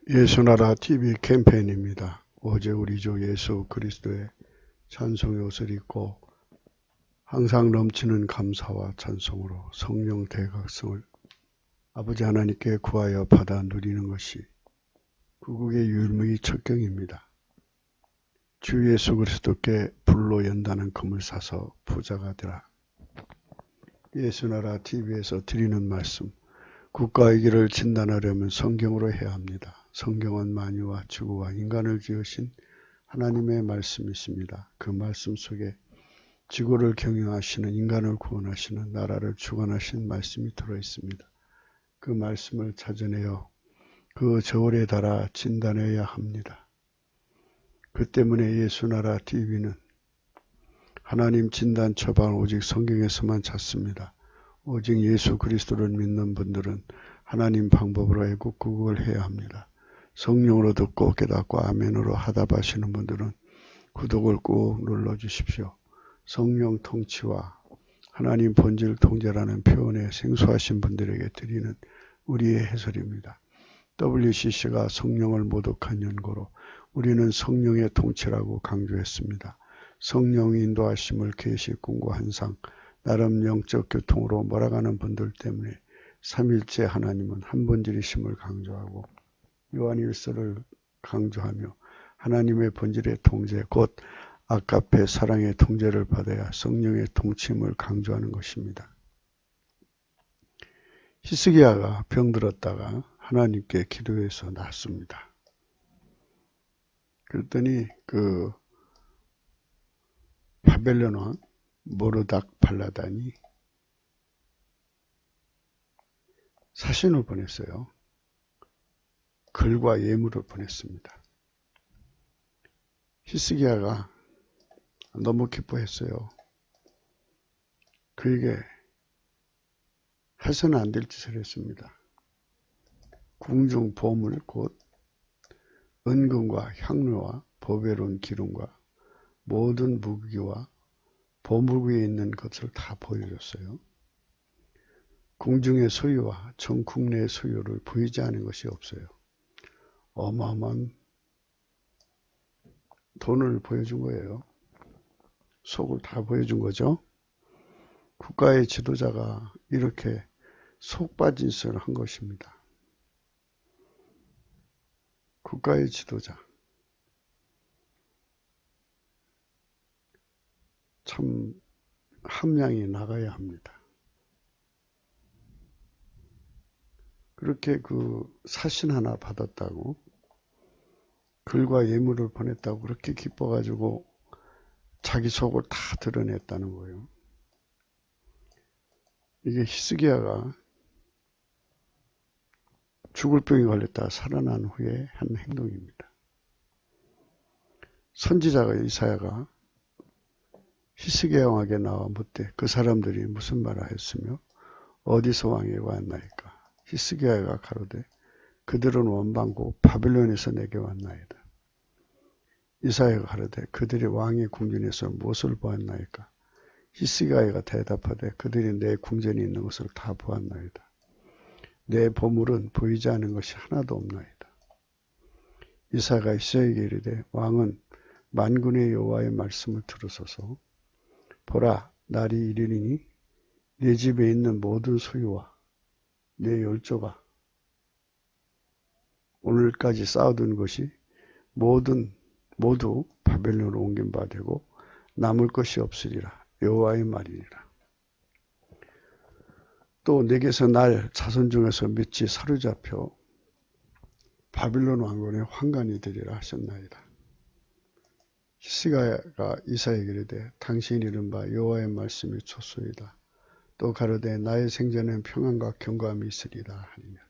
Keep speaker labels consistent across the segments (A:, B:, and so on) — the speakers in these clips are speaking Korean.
A: 예수나라 TV 캠페인입니다. 어제 우리 주 예수 그리스도의 찬송의 옷을 입고 항상 넘치는 감사와 찬송으로 성령 대각성을 아버지 하나님께 구하여 받아 누리는 것이 구국의 유일무이 첩경입니다. 주 예수 그리스도께 불로 연다는 금을 사서 부자가 되라. 예수나라 TV에서 드리는 말씀, 국가의 길을 진단하려면 성경으로 해야 합니다. 성경은 만유와 지구와 인간을 지으신 하나님의 말씀이 있습니다. 그 말씀 속에 지구를 경영하시는, 인간을 구원하시는, 나라를 주관하신 말씀이 들어있습니다. 그 말씀을 찾아내어 그 저울에 달아 진단해야 합니다. 그 때문에 예수나라 TV는 하나님 진단 처방을 오직 성경에서만 찾습니다. 오직 예수 그리스도를 믿는 분들은 하나님 방법으로 애국구국을 해야 합니다. 성령으로 듣고 깨닫고 아멘으로 하답하시는 분들은 구독을 꾹 눌러주십시오. 성령 통치와 하나님 본질 통제라는 표현에 생소하신 분들에게 드리는 우리의 해설입니다. WCC가 성령을 모독한 연고로 우리는 성령의 통치라고 강조했습니다. 성령의 인도하심을 계시, 꿈과 환상, 나름 영적 교통으로 몰아가는 분들 때문에 삼일째 하나님은 한 본질이심을 강조하고 요한일서를 강조하며 하나님의 본질의 통제, 곧 아가페 사랑의 통제를 받아야 성령의 통치임을 강조하는 것입니다. 히스기야가 병들었다가 하나님께 기도해서 낫습니다. 그랬더니 그 바벨론 왕 모르닥 발라단이 사신을 보냈어요. 글과 예물을 보냈습니다. 히스기야가 너무 기뻐했어요. 그에게 해서는 안 될 짓을 했습니다. 궁중 보물 곧 은금과 향료와 보배로운 기름과 모든 무기와 보물구에 있는 것을 다 보여줬어요. 궁중의 소유와 전 국내의 소유를 보이지 않은 것이 없어요. 어마어마한 돈을 보여준 거예요. 속을 다 보여준 거죠. 국가의 지도자가 이렇게 속 빠진 짓을 한 것입니다. 국가의 지도자. 참 함량이 나가야 합니다. 그렇게 그 사신 하나 받았다고, 글과 예물을 보냈다고 그렇게 기뻐가지고 자기 속을 다 드러냈다는 거예요. 이게 히스기야가 죽을 병에 걸렸다 살아난 후에 한 행동입니다. 선지자가 이사야가 히스기야 왕에게 나와 묻되 그 사람들이 무슨 말을 하였으며 어디서 왕에게 왔나이까. 히스기야가 가로되 그들은 원방고 바벨론에서 내게 왔나이다. 이사야가 가로되 그들이 왕의 궁전에서 무엇을 보았나이까. 히스기야가 대답하되 그들이 내 궁전에 있는 것을 다 보았나이다. 내 보물은 보이지 않은 것이 하나도 없나이다. 이사야가 히스기야에게 이르되 왕은 만군의 여호와의 말씀을 들으소서. 보라, 날이 이르리니 내 집에 있는 모든 소유와 내 열조가 오늘까지 쌓아둔 것이 모두 바벨론으로 옮긴 바 되고 남을 것이 없으리라. 여호와의 말이니라. 또 내게서 날 자손 중에서 몇이 사로잡혀 바빌론 왕궁의 환관이 되리라 하셨나이다. 히스기야가 이사야에게 이르되 당신이 이른 바 여호와의 말씀이 좋소이다. 또 가로되 나의 생전엔 평안과 경감이 있으리라 하니라.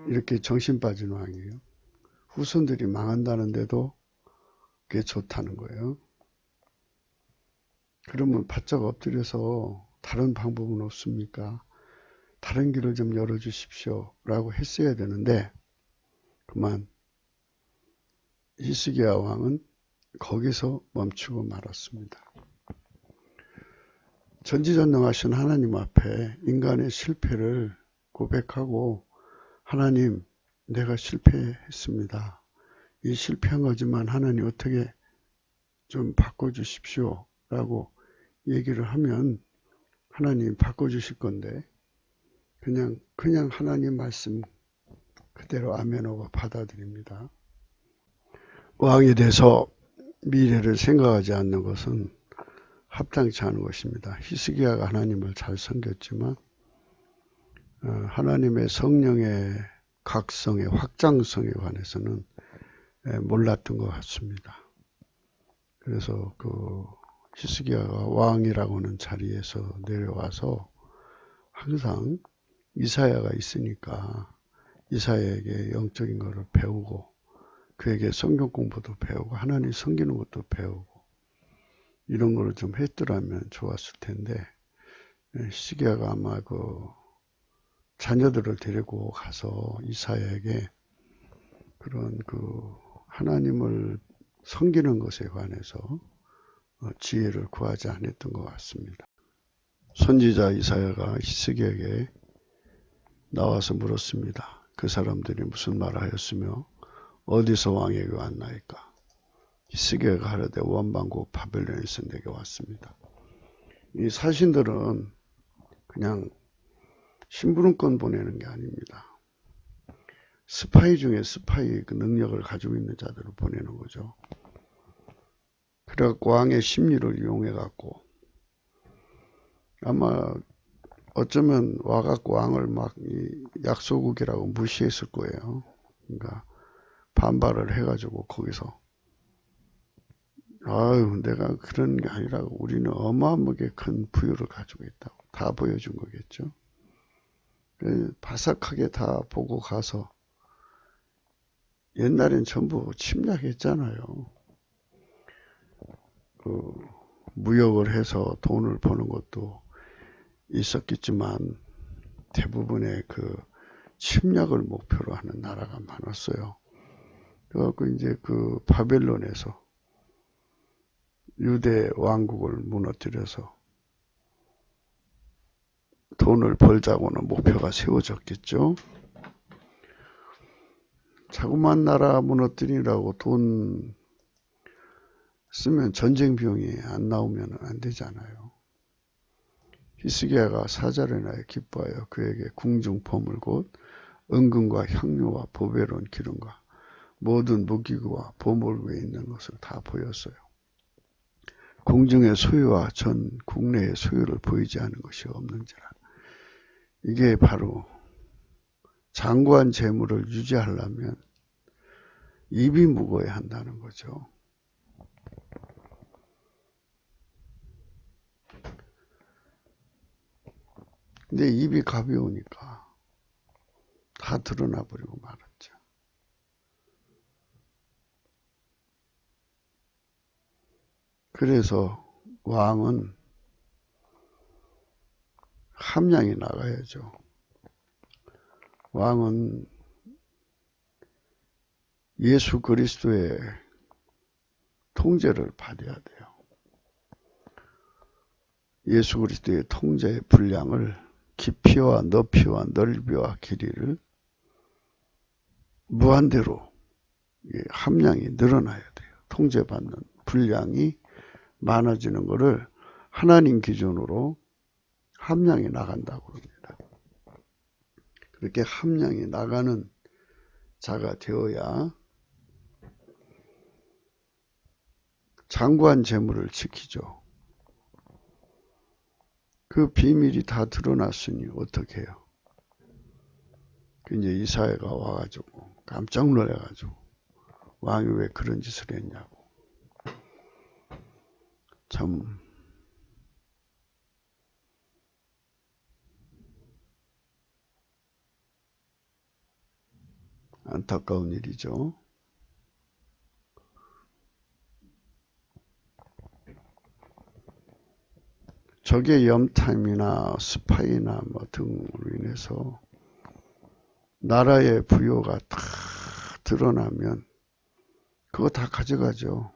A: 이렇게 정신 빠진 왕이에요. 후손들이 망한다는데도 그게 좋다는 거예요. 그러면 바짝 엎드려서 다른 방법은 없습니까? 다른 길을 좀 열어주십시오 라고 했어야 되는데 그만 히스기야 왕은 거기서 멈추고 말았습니다. 전지전능하신 하나님 앞에 인간의 실패를 고백하고 하나님, 내가 실패했습니다. 이 실패한 거지만 하나님 어떻게 좀 바꿔주십시오 라고 얘기를 하면 하나님 바꿔주실 건데 그냥 하나님 말씀 그대로 아멘하고 받아들입니다. 왕이 돼서 미래를 생각하지 않는 것은 합당치 않은 것입니다. 히스기야가 하나님을 잘 섬겼지만 하나님의 성령의 각성의 확장성에 관해서는 몰랐던 것 같습니다. 그래서 그 히스기야가 왕이라고 하는 자리에서 내려와서 항상 이사야가 있으니까 이사야에게 영적인 것을 배우고 그에게 성경 공부도 배우고 하나님 섬기는 것도 배우고 이런 거를 좀 했더라면 좋았을 텐데 히스기야가 아마 그 자녀들을 데리고 가서 이사야에게 그런 그 하나님을 섬기는 것에 관해서 지혜를 구하지 않았던 것 같습니다. 선지자 이사야가 히스기야에게 나와서 물었습니다. 그 사람들이 무슨 말을 하였으며 어디서 왕에게 왔나이까? 히스기야가 하려되 원방국 바벨론에서 내게 왔습니다. 이 사신들은 그냥 심부름권 보내는 게 아닙니다. 스파이 중에 스파이 그 능력을 가지고 있는 자들을 보내는 거죠. 그래갖고 왕의 심리를 이용해갖고 아마 어쩌면 와갖고 왕을 막 약소국이라고 무시했을 거예요. 그러니까 반발을 해가지고 거기서 아유 내가 그런 게 아니라 우리는 어마어마하게 큰 부유를 가지고 있다고 다 보여준 거겠죠. 바삭하게 다 보고 가서 옛날엔 전부 침략했잖아요. 그 무역을 해서 돈을 버는 것도 있었겠지만 대부분의 그 침략을 목표로 하는 나라가 많았어요. 그래갖고 이제 그 바벨론에서 유대 왕국을 무너뜨려서 돈을 벌자고는 목표가 세워졌겠죠. 자꾸만 나라 무너뜨리라고 돈 쓰면 전쟁 비용이 안 나오면 안 되잖아요. 히스기야가 사자를 인하여 기뻐하여 그에게 궁중포물 곧 은금과 향료와 보배로운 기름과 모든 무기구와 보물구에 있는 것을 다 보였어요. 궁중의 소유와 전 국내의 소유를 보이지 않은 것이 없는지라. 이게 바로 장구한 재물을 유지하려면 입이 무거워야 한다는 거죠. 근데 입이 가벼우니까 다 드러나 버리고 말았죠. 그래서 왕은 함량이 나가야죠. 왕은 예수 그리스도의 통제를 받아야 돼요. 예수 그리스도의 통제의 분량을 깊이와 높이와 넓이와 길이를 무한대로 함량이 늘어나야 돼요. 통제받는 분량이 많아지는 것을 하나님 기준으로 함량이 나간다고 합니다. 그렇게 함량이 나가는 자가 되어야 장구한 재물을 지키죠. 그 비밀이 다 드러났으니 어떻게 해요? 이제 이사야가 와가지고 깜짝 놀라가지고 왕이 왜 그런 짓을 했냐고. 참 안타까운 일이죠. 적의 염탐이나 스파이나 뭐 등으로 인해서 나라의 부요가 다 드러나면 그거 다 가져가죠.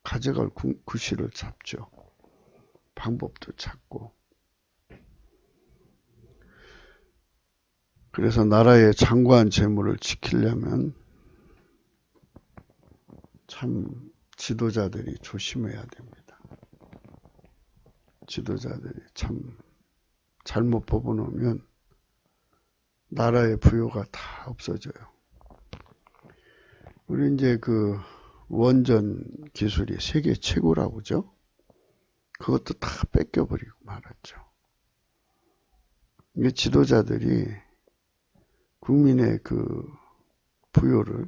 A: 가져갈 구실을 잡죠. 방법도 찾고. 그래서 나라의 장구한 재물을 지키려면 참 지도자들이 조심해야 됩니다. 지도자들이 참 잘못 뽑아놓으면 나라의 부요가 다 없어져요. 우리 이제 그 원전 기술이 세계 최고라고 그러죠? 그것도 다 뺏겨버리고 말았죠. 이게 지도자들이 국민의 그 부요를,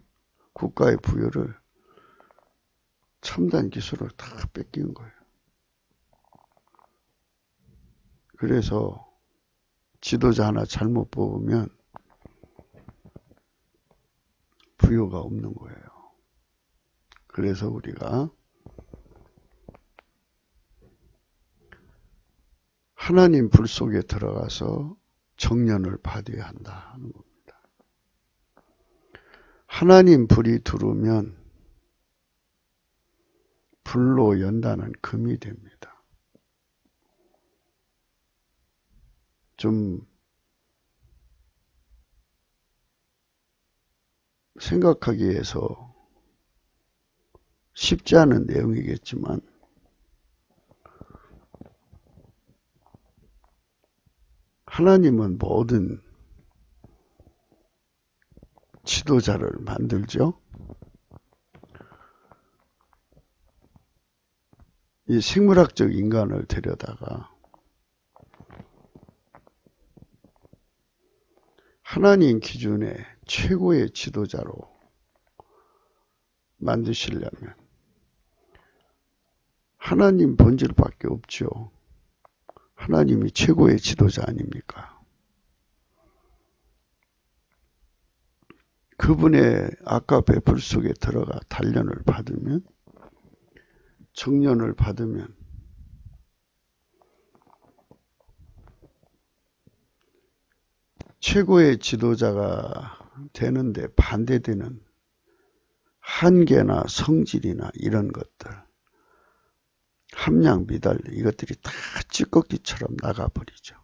A: 국가의 부요를 첨단 기술을 다 뺏긴 거예요. 그래서 지도자 하나 잘못 뽑으면 부요가 없는 거예요. 그래서 우리가 하나님 불 속에 들어가서 정련을 받아야 한다 하는 겁니다. 하나님 불이 들어오면 불로 연다는 금이 됩니다. 좀 생각하기에서 쉽지 않은 내용이겠지만 하나님은 모든 지도자를 만들죠. 이 생물학적 인간을 데려다가 하나님 기준의 최고의 지도자로 만드시려면 하나님 본질밖에 없죠. 하나님이 최고의 지도자 아닙니까? 그분의 아까 배불 속에 들어가 단련을 받으면, 정련을 받으면 최고의 지도자가 되는데 반대되는 한계나 성질이나 이런 것들, 함량 미달 이것들이 다 찌꺼기처럼 나가버리죠.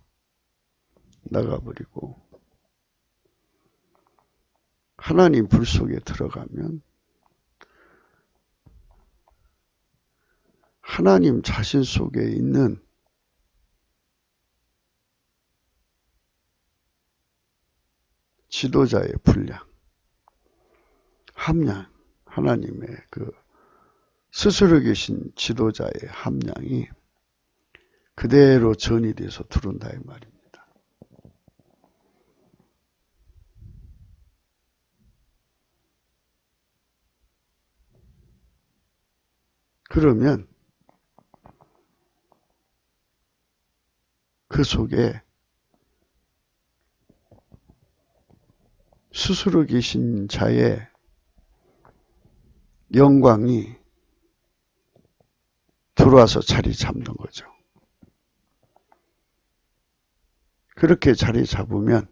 A: 나가버리고 하나님 불 속에 들어가면 하나님 자신 속에 있는 지도자의 분량, 함량, 하나님의 그 스스로 계신 지도자의 함량이 그대로 전이 돼서 들어온다 이 말입니다. 그러면 그 속에 스스로 계신 자의 영광이 들어와서 자리 잡는 거죠. 그렇게 자리 잡으면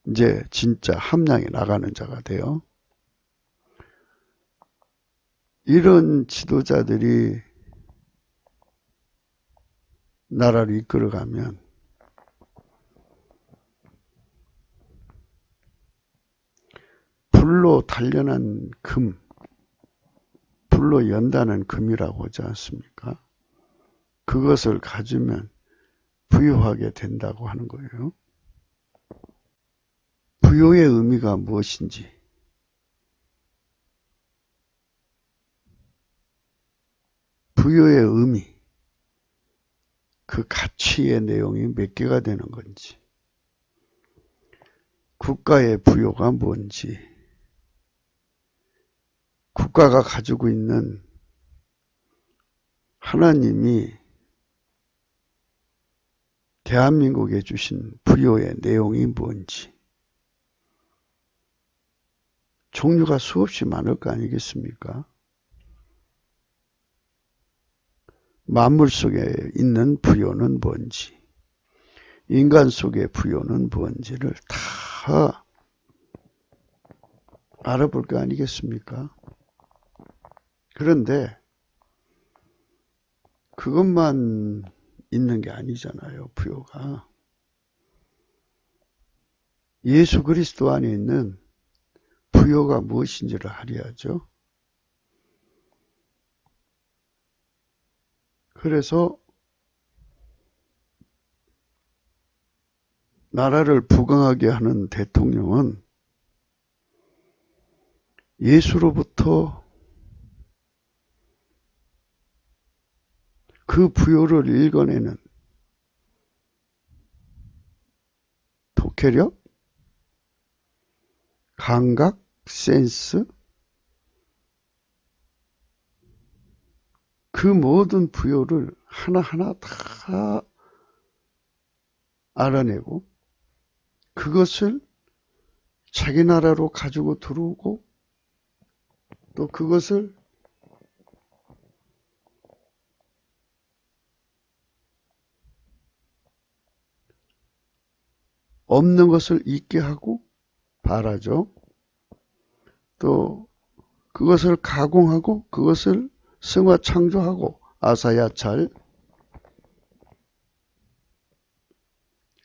A: 이제 진짜 함량이 나가는 자가 돼요. 이런 지도자들이 나라를 이끌어가면 불로 단련한 금, 불로 연다는 금이라고 하지 않습니까? 그것을 가지면 부유하게 된다고 하는 거예요. 부유의 의미가 무엇인지, 부유의 의미, 그 가치의 내용이 몇 개가 되는 건지, 국가의 부유가 뭔지, 국가가 가지고 있는 하나님이 대한민국에 주신 부유의 내용이 뭔지, 종류가 수없이 많을 거 아니겠습니까? 만물 속에 있는 부요는 뭔지, 인간 속의 부요는 뭔지를 다 알아볼 거 아니겠습니까? 그런데 그것만 있는 게 아니잖아요, 부요가. 예수 그리스도 안에 있는 부요가 무엇인지를 알아야죠. 그래서 나라를 부강하게 하는 대통령은 예수로부터 그 부요를 읽어내는 독해력, 감각, 센스, 그 모든 부요를 하나하나 다 알아내고 그것을 자기 나라로 가지고 들어오고 또 그것을 없는 것을 있게 하고 바라죠. 또 그것을 가공하고 그것을 승화 창조하고 아사야찰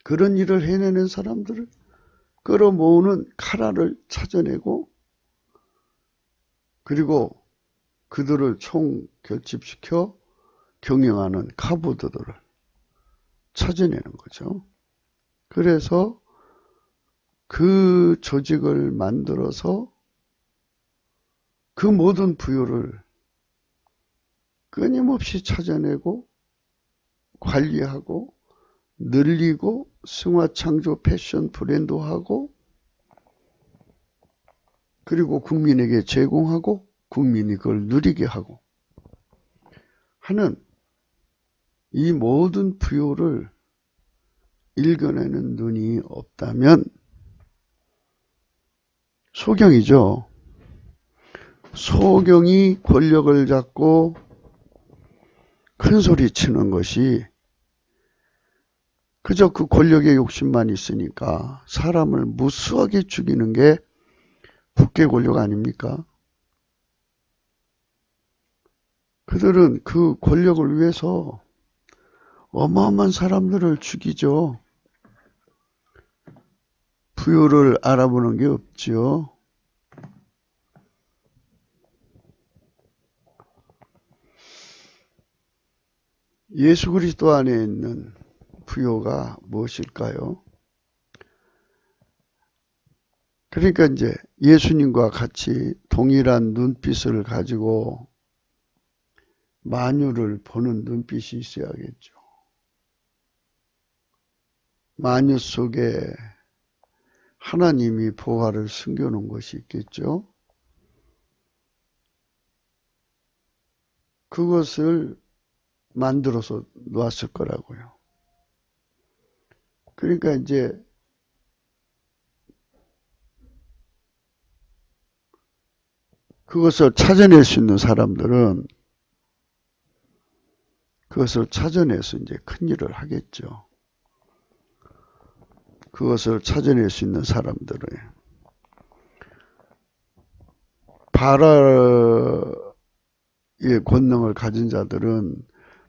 A: 그런 일을 해내는 사람들을 끌어모으는 카라를 찾아내고 그리고 그들을 총결집시켜 경영하는 카보드들을 찾아내는 거죠. 그래서 그 조직을 만들어서 그 모든 부요를 끊임없이 찾아내고 관리하고 늘리고 승화창조 패션 브랜드하고 그리고 국민에게 제공하고 국민이 그걸 누리게 하고 하는 이 모든 부요를 읽어내는 눈이 없다면 소경이죠. 소경이 권력을 잡고 큰 소리 치는 것이 그저 그 권력의 욕심만 있으니까 사람을 무수하게 죽이는 게 국계 권력 아닙니까? 그들은 그 권력을 위해서 어마어마한 사람들을 죽이죠. 부요를 알아보는 게 없지요. 예수 그리스도 안에 있는 부요가 무엇일까요? 그러니까 이제 예수님과 같이 동일한 눈빛을 가지고 만유를 보는 눈빛이 있어야겠죠. 만유 속에 하나님이 보화를 숨겨놓은 것이 있겠죠. 그것을 만들어서 놓았을 거라고요. 그러니까 이제 그것을 찾아낼 수 있는 사람들은 그것을 찾아내서 이제 큰 일을 하겠죠. 그것을 찾아낼 수 있는 사람들은 바라의 권능을 가진 자들은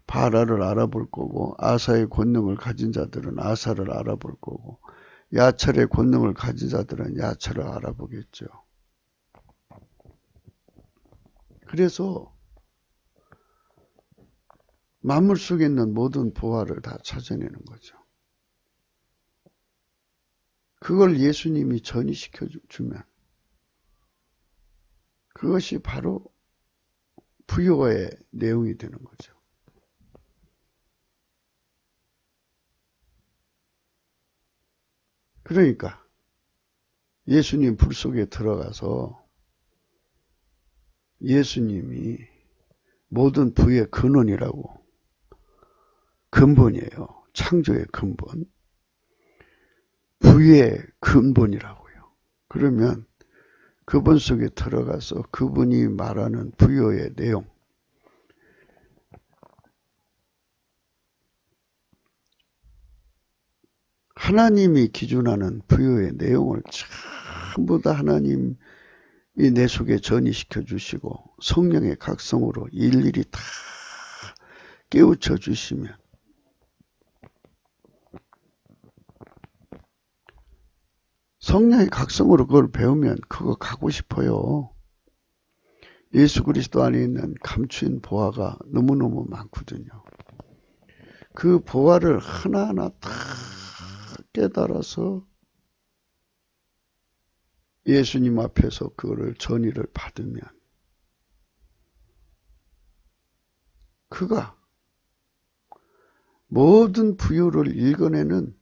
A: 바라를 알아볼 거고 아사의 권능을 가진 자들은 아사를 알아볼 거고 야찰의 권능을 가진 자들은 야찰을 알아보겠죠. 그래서 만물 속에 있는 모든 보화를 다 찾아내는 거죠. 그걸 예수님이 전이시켜 주면 그것이 바로 부요의 내용이 되는 거죠. 그러니까 예수님 불 속에 들어가서 예수님이 모든 부의 근원이라고 근본이에요. 창조의 근본. 부의 근본이라고요. 그러면 그분 속에 들어가서 그분이 말하는 부요의 내용 하나님이 기준하는 부요의 내용을 전부 다 하나님이 내 속에 전이시켜 주시고 성령의 각성으로 일일이 다 깨우쳐 주시면 성령의 각성으로 그걸 배우면 그거 가고 싶어요. 예수 그리스도 안에 있는 감추인 보화가 너무너무 많거든요. 그 보화를 하나하나 다 깨달아서 예수님 앞에서 그거를 전의를 받으면 그가 모든 부요를 읽어내는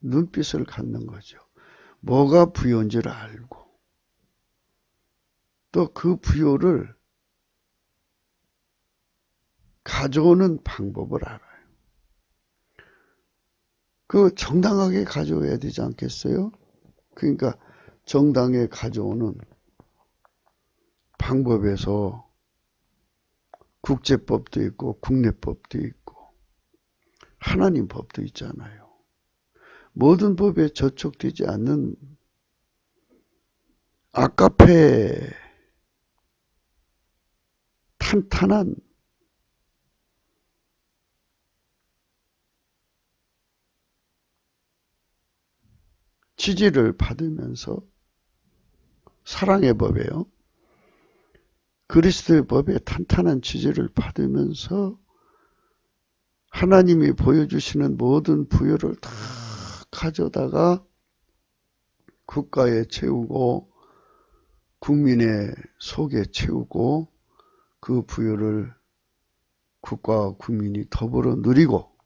A: 눈빛을 갖는 거죠. 뭐가 부요인지를 알고 또 그 부요를 가져오는 방법을 알아요. 그 정당하게 가져와야 되지 않겠어요? 그러니까 정당에 가져오는 방법에서 국제법도 있고 국내법도 있고 하나님 법도 있잖아요. 모든 법에 저촉되지 않는 아카페 탄탄한 지지를 받으면서 사랑의 법이에요. 그리스도의 법에 탄탄한 지지를 받으면서 하나님이 보여주시는 모든 부여를 다 가져다가 국가에 채우고 국민의 속에 채우고 그 부여를 국가와 국민이 더불어 누리고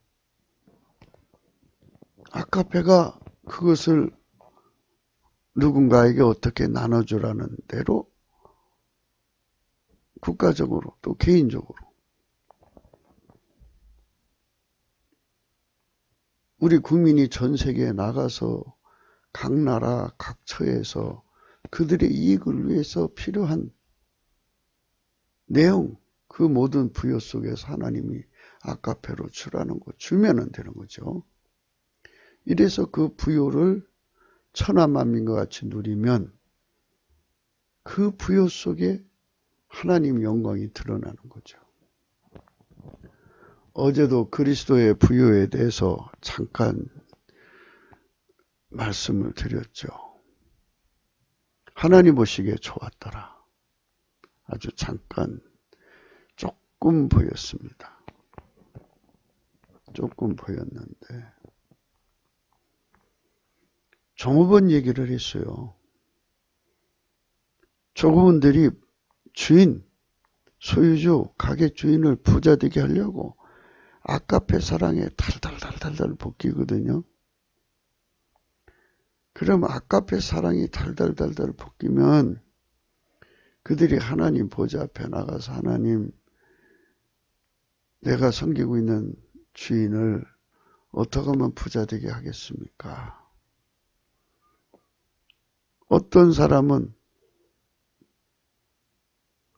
A: 아카페가 그것을 누군가에게 어떻게 나눠주라는 대로 국가적으로 또 개인적으로 우리 국민이 전 세계에 나가서 각 나라 각 처에서 그들의 이익을 위해서 필요한 내용 그 모든 부여 속에서 하나님이 아카페로 주라는 거 주면은 되는 거죠. 이래서 그 부여를 천하만민과 같이 누리면 그 부여 속에 하나님 영광이 드러나는 거죠. 어제도 그리스도의 부여에 대해서 잠깐 말씀을 드렸죠. 하나님 보시기에 좋았더라. 아주 잠깐 조금 보였습니다. 조금 보였는데 종업원 얘기를 했어요. 종업원들이 주인, 소유주, 가게 주인을 부자 되게 하려고 아카페 사랑에 달달달달달 볶이거든요. 그럼 아카페 사랑이 달달달달 볶이면 그들이 하나님 보좌 앞에 나가서 하나님 내가 섬기고 있는 주인을 어떻게 하면 부자 되게 하겠습니까? 어떤 사람은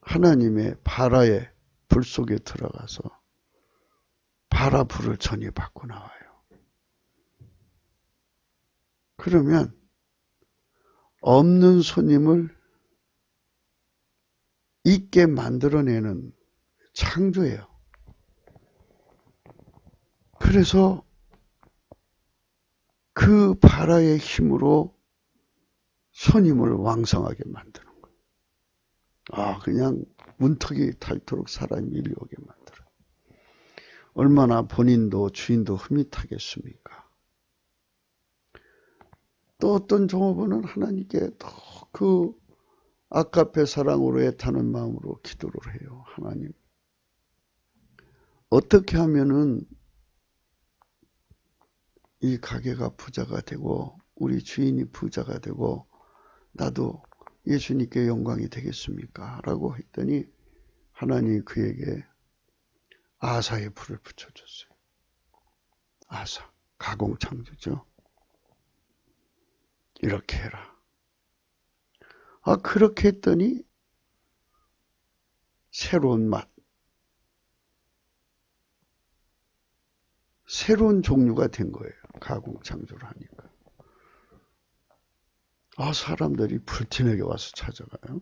A: 하나님의 바라의 불 속에 들어가서 바라 불을 전이받고 나와요. 그러면 없는 손님을 있게 만들어내는 창조예요. 그래서 그 바라의 힘으로 손님을 왕성하게 만드는 거예요. 그냥 문턱이 닳도록 사람이 이리 오게 만들어요. 얼마나 본인도 주인도 흐뭇하겠습니까? 또 어떤 종업원은 하나님께 더 그 아카페 사랑으로 애타는 마음으로 기도를 해요. 하나님, 어떻게 하면은 이 가게가 부자가 되고 우리 주인이 부자가 되고 나도 예수님께 영광이 되겠습니까? 라고 했더니 하나님이 그에게 아사의 불을 붙여줬어요. 아사, 가공창조죠. 이렇게 해라. 그렇게 했더니 새로운 맛, 새로운 종류가 된 거예요. 가공창조를 하니까. 사람들이 불티나게 와서 찾아가요.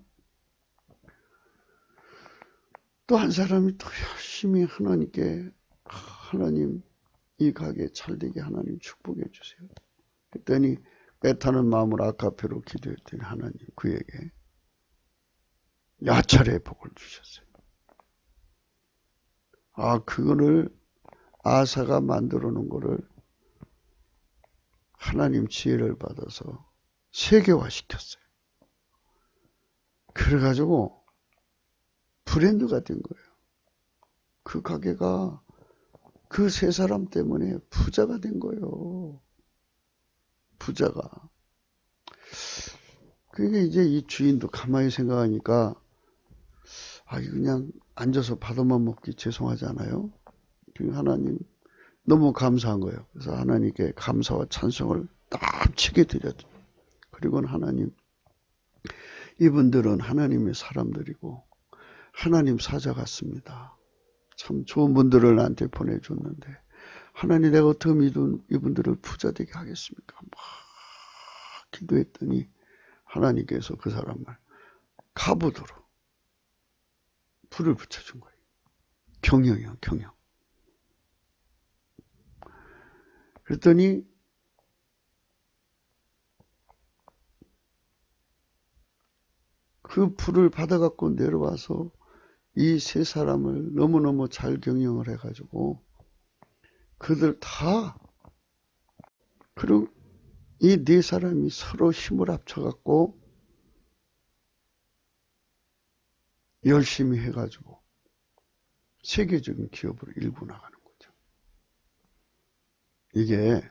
A: 또 한 사람이 또 열심히 하나님께 하나님 이 가게 잘되게 하나님 축복해 주세요. 그랬더니 애타는 마음으로 아카페로 기도했더니 하나님 그에게 야차례 복을 주셨어요. 그거를 아사가 만들어 놓은 거를 하나님 지혜를 받아서 세계화시켰어요. 그래가지고 브랜드가 된 거예요. 그 가게가 그 세 사람 때문에 부자가 된 거예요. 부자가. 그러니까 이제 이 주인도 가만히 생각하니까 그냥 앉아서 받아만 먹기 죄송하잖아요. 하나님 너무 감사한 거예요. 그래서 하나님께 감사와 찬송을 땀치게 드렸죠. 그리고는 하나님, 이분들은 하나님의 사람들이고 하나님 사자 같습니다. 참 좋은 분들을 나한테 보내줬는데 하나님 내가 어떻게 이분들을 부자 되게 하겠습니까? 막 기도했더니 하나님께서 그 사람을 갑옷으로 불을 붙여준 거예요. 경영이요, 경영. 그랬더니 그 불을 받아갖고 내려와서 이 세 사람을 너무너무 잘 경영을 해가지고 그들 다, 그리고 이 네 사람이 서로 힘을 합쳐갖고 열심히 해가지고 세계적인 기업으로 일구 나가는 거죠. 이게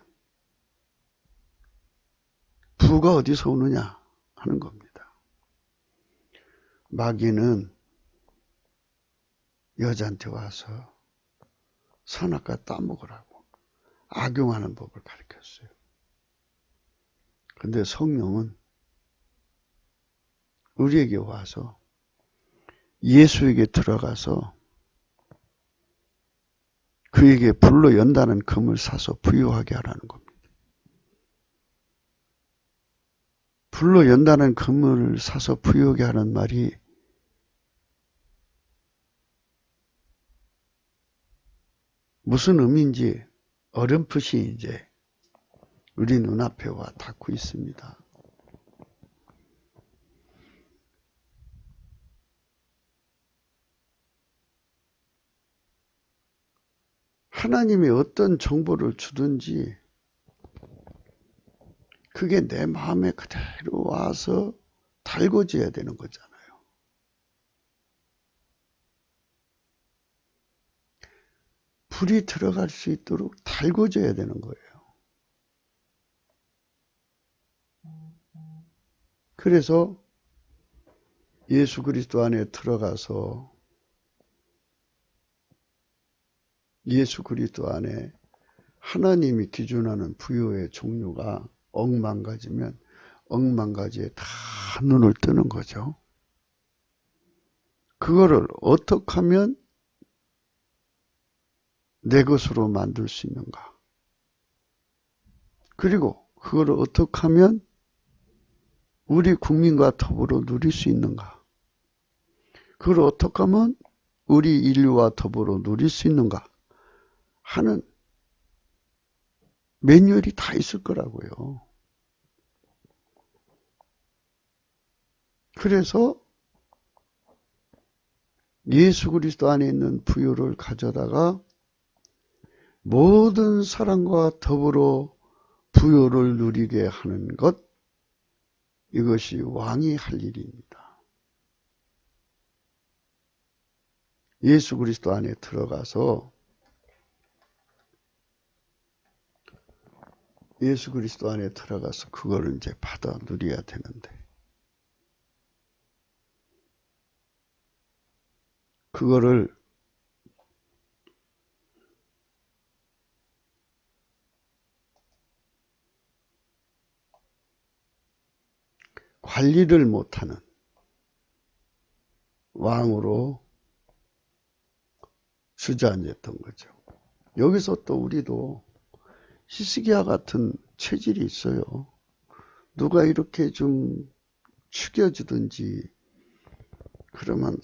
A: 부가 어디서 오느냐 하는 겁니다. 마귀는 여자한테 와서 선악과 따먹으라고 악용하는 법을 가르쳤어요. 근데 성령은 우리에게 와서 예수에게 들어가서 그에게 불로 연다는 금을 사서 부유하게 하라는 겁니다. 불로 연다는 금을 사서 부유하게 하는 말이 무슨 의미인지 어렴풋이 이제 우리 눈앞에 와 닿고 있습니다. 하나님이 어떤 정보를 주든지 그게 내 마음에 그대로 와서 달궈져야 되는 거잖아요. 불이 들어갈 수 있도록 달궈져야 되는 거예요. 그래서 예수 그리스도 안에 들어가서 예수 그리스도 안에 하나님이 기준하는 부요의 종류가 억만 가지면 억만 가지에 다 눈을 뜨는 거죠. 그거를 어떻게 하면 내 것으로 만들 수 있는가? 그리고 그거를 어떻게 하면 우리 국민과 더불어 누릴 수 있는가? 그걸 어떻게 하면 우리 인류와 더불어 누릴 수 있는가? 하는 매뉴얼이 다 있을 거라고요. 그래서 예수 그리스도 안에 있는 부요를 가져다가 모든 사람과 더불어 부요를 누리게 하는 것, 이것이 왕이 할 일입니다. 예수 그리스도 안에 들어가서 예수 그리스도 안에 들어가서 그거를 이제 받아 누려야 되는데 그거를 관리를 못하는 왕으로 주저앉았던 거죠. 여기서 또 우리도 히스기야 같은 체질이 있어요. 누가 이렇게 좀 축여주든지 그러면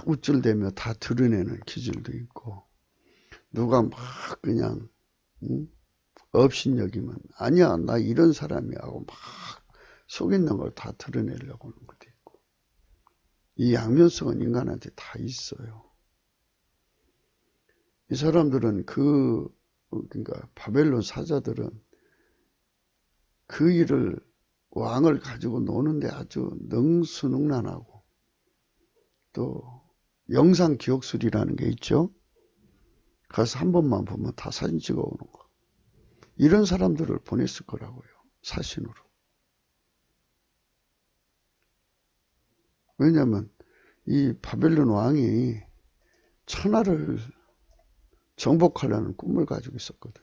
A: 우쭐대며 다 드러내는 기질도 있고 누가 막 그냥 업신여기면 아니야 나 이런 사람이야 하고 막 속 있는 걸 다 드러내려고 하는 것도 있고 이 양면성은 인간한테 다 있어요. 이 사람들은 그러니까 바벨론 사자들은 그 일을 왕을 가지고 노는데 아주 능수능란하고 또 영상 기억술이라는 게 있죠. 가서 한 번만 보면 다 사진 찍어 오는 거. 이런 사람들을 보냈을 거라고요. 사신으로. 왜냐하면 이 바벨론 왕이 천하를 정복하려는 꿈을 가지고 있었거든.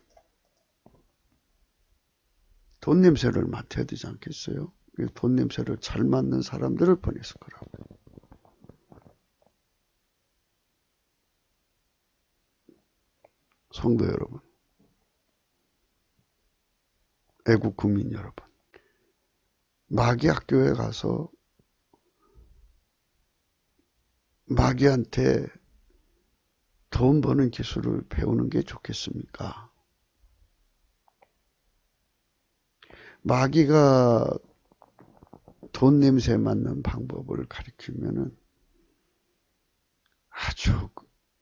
A: 돈 냄새를 맡아야 되지 않겠어요? 돈 냄새를 잘 맡는 사람들을 보냈을 거라고. 성도 여러분, 애국 국민 여러분, 마귀 학교에 가서 마귀한테 돈 버는 기술을 배우는 게 좋겠습니까? 마귀가 돈 냄새 맡는 방법을 가르치면은 아주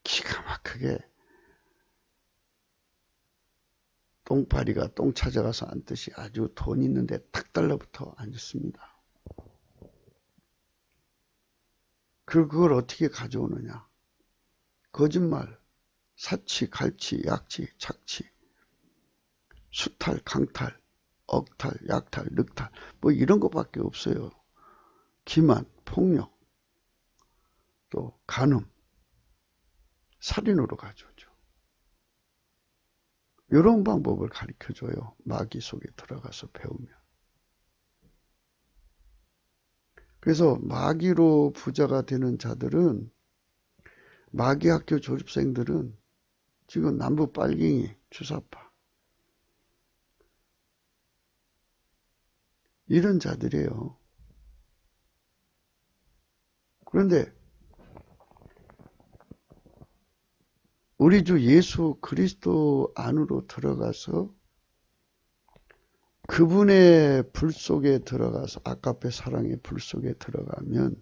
A: 기가 막히게 똥파리가 똥 찾아가서 앉듯이 아주 돈 있는데 탁 달라붙어 앉습니다. 그걸 어떻게 가져오느냐? 거짓말, 사치, 갈치, 약치, 착치, 수탈, 강탈, 억탈, 약탈, 늑탈 뭐 이런 것밖에 없어요. 기만, 폭력, 또 간음, 살인으로 가져오죠. 이런 방법을 가르쳐줘요. 마귀 속에 들어가서 배우면. 그래서 마귀로 부자가 되는 자들은 마귀 학교 졸업생들은 지금 남부 빨갱이, 주사파 이런 자들이에요. 그런데 우리 주 예수 그리스도 안으로 들어가서 그분의 불 속에 들어가서 아까페 사랑의 불 속에 들어가면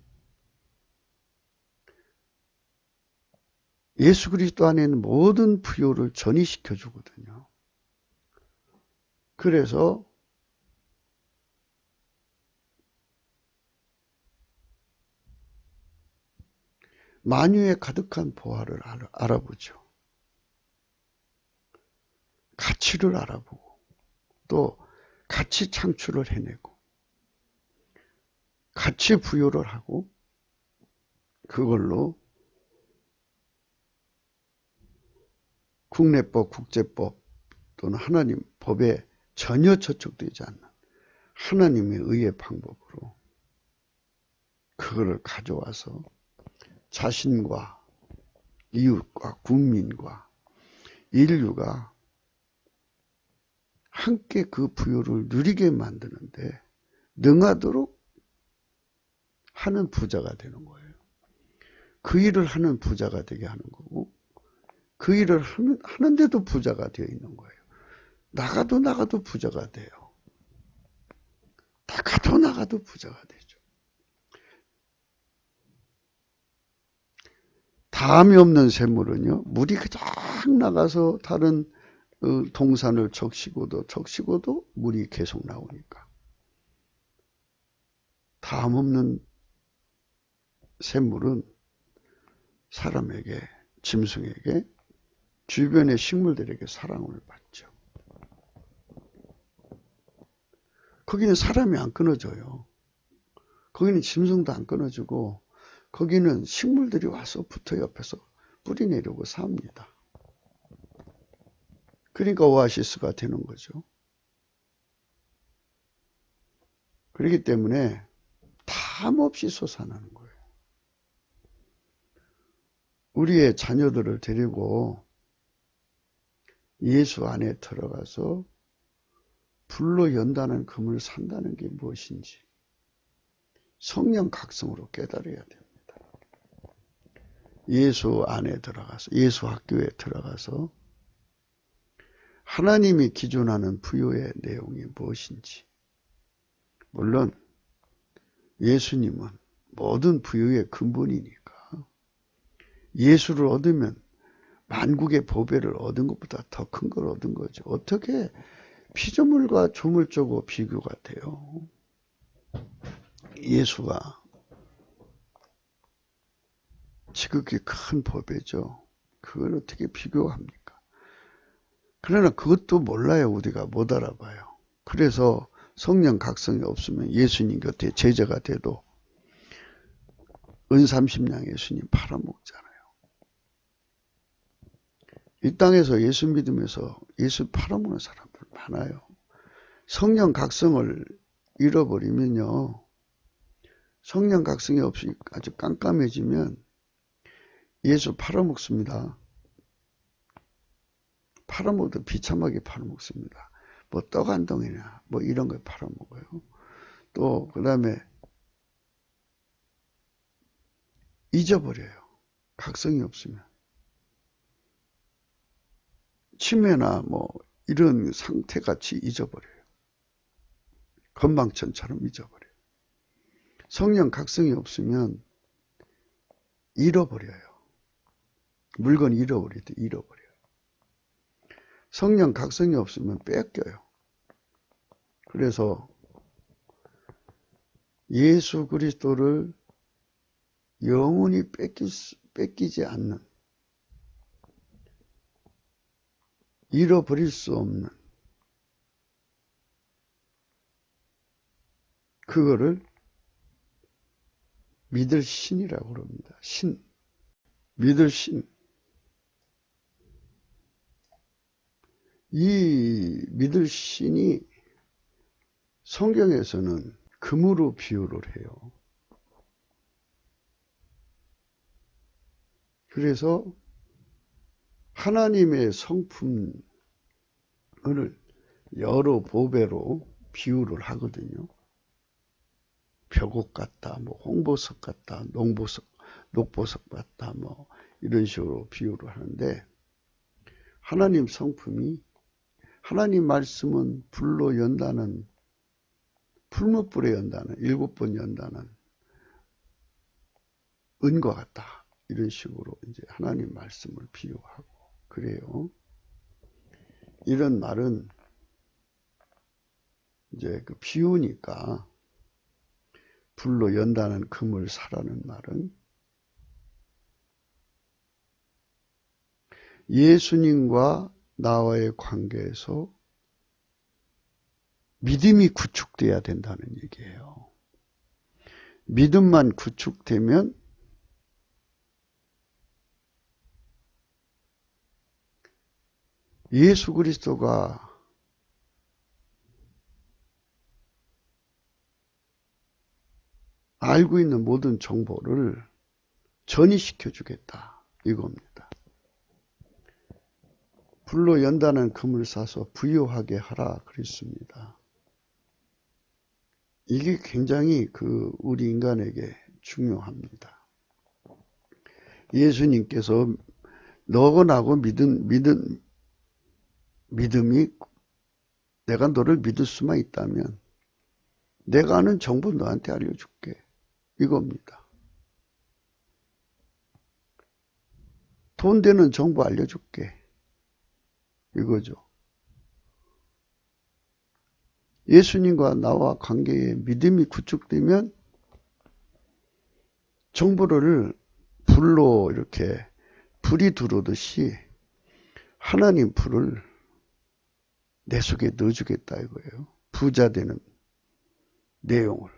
A: 예수 그리스도 안에 있는 모든 부요를 전이시켜 주거든요. 그래서 만유에 가득한 보화를 알아보죠. 가치를 알아보고 또 가치 창출을 해내고 가치 부여를 하고 그걸로 국내법, 국제법 또는 하나님 법에 전혀 저촉되지 않는 하나님의 의의 방법으로 그거를 가져와서 자신과 이웃과 국민과 인류가 함께 그 부요를 누리게 만드는데 능하도록 하는 부자가 되는 거예요. 그 일을 하는 부자가 되게 하는 거고 그 일을 하는데도 부자가 되어 있는 거예요. 나가도 부자가 돼요. 나가도 부자가 되죠. 다음이 없는 샘물은요. 물이 그냥 나가서 다른 동산을 적시고도 물이 계속 나오니까. 다음 없는 샘물은 사람에게, 짐승에게, 주변의 식물들에게 사랑을 받죠. 거기는 사람이 안 끊어져요. 거기는 짐승도 안 끊어지고 거기는 식물들이 와서 붙어 옆에서 뿌리 내리고 삽니다. 그러니까 오아시스가 되는 거죠. 그렇기 때문에 탐 없이 솟아나는 거예요. 우리의 자녀들을 데리고 예수 안에 들어가서 불로 연다는 금을 산다는 게 무엇인지 성령 각성으로 깨달아야 됩니다. 예수 안에 들어가서 예수 학교에 들어가서 하나님이 기준하는 부유의 내용이 무엇인지. 물론 예수님은 모든 부유의 근본이니까 예수를 얻으면 만국의 보배를 얻은 것보다 더 큰 걸 얻은 거죠. 어떻게 피조물과 조물조고 비교가 돼요? 예수가 지극히 큰 보배죠. 그걸 어떻게 비교합니까? 그러나 그것도 몰라요. 우리가 못 알아봐요. 그래서 성령 각성이 없으면 예수님 곁에 제자가 돼도 은 30냥 예수님 팔아먹잖아요. 이 땅에서 예수 믿으면서 예수 팔아먹는 사람들 많아요. 성령 각성을 잃어버리면요. 성령 각성이 없이 아주 깜깜해지면 예수 팔아먹습니다. 팔아먹어도 비참하게 팔아먹습니다. 뭐 떡 한 덩이나 뭐 이런 걸 팔아먹어요. 또 그 다음에 잊어버려요. 각성이 없으면. 치매나 뭐 이런 상태같이 잊어버려요. 건망천처럼 잊어버려요. 성령 각성이 없으면 잃어버려요. 물건 잃어버리듯 잃어버려요. 성령 각성이 없으면 뺏겨요. 그래서 예수 그리스도를 영원히 뺏기지 않는, 잃어버릴 수 없는 그거를 믿을 신이라고 그럽니다. 신. 믿을 신. 이 믿을 신이 성경에서는 금으로 비유를 해요. 그래서 하나님의 성품을 여러 보배로 비유를 하거든요. 벽옥 같다, 뭐 홍보석 같다, 녹보석 같다, 뭐 이런 식으로 비유를 하는데, 하나님 성품이, 하나님 말씀은 불로 연다는, 풀무불에 연다는, 7번 연다는 은과 같다. 이런 식으로 이제 하나님 말씀을 비유하고 그래요. 이런 말은 이제 그 비유니까, 불로 연다는 금을 사라는 말은 예수님과 나와의 관계에서 믿음이 구축돼야 된다는 얘기예요. 믿음만 구축되면 예수 그리스도가 알고 있는 모든 정보를 전이시켜 주겠다 이겁니다. 불로 연다는 금을 사서 부유하게 하라 그랬습니다. 이게 굉장히 우리 인간에게 중요합니다. 예수님께서 너고 나고 믿음이, 내가 너를 믿을 수만 있다면 내가 아는 정보 너한테 알려줄게 이겁니다. 돈 되는 정보 알려줄게 이거죠. 예수님과 나와 관계에 믿음이 구축되면 정보를 불로 이렇게 불이 들어오듯이 하나님 불을 내 속에 넣어주겠다 이거예요. 부자 되는 내용을.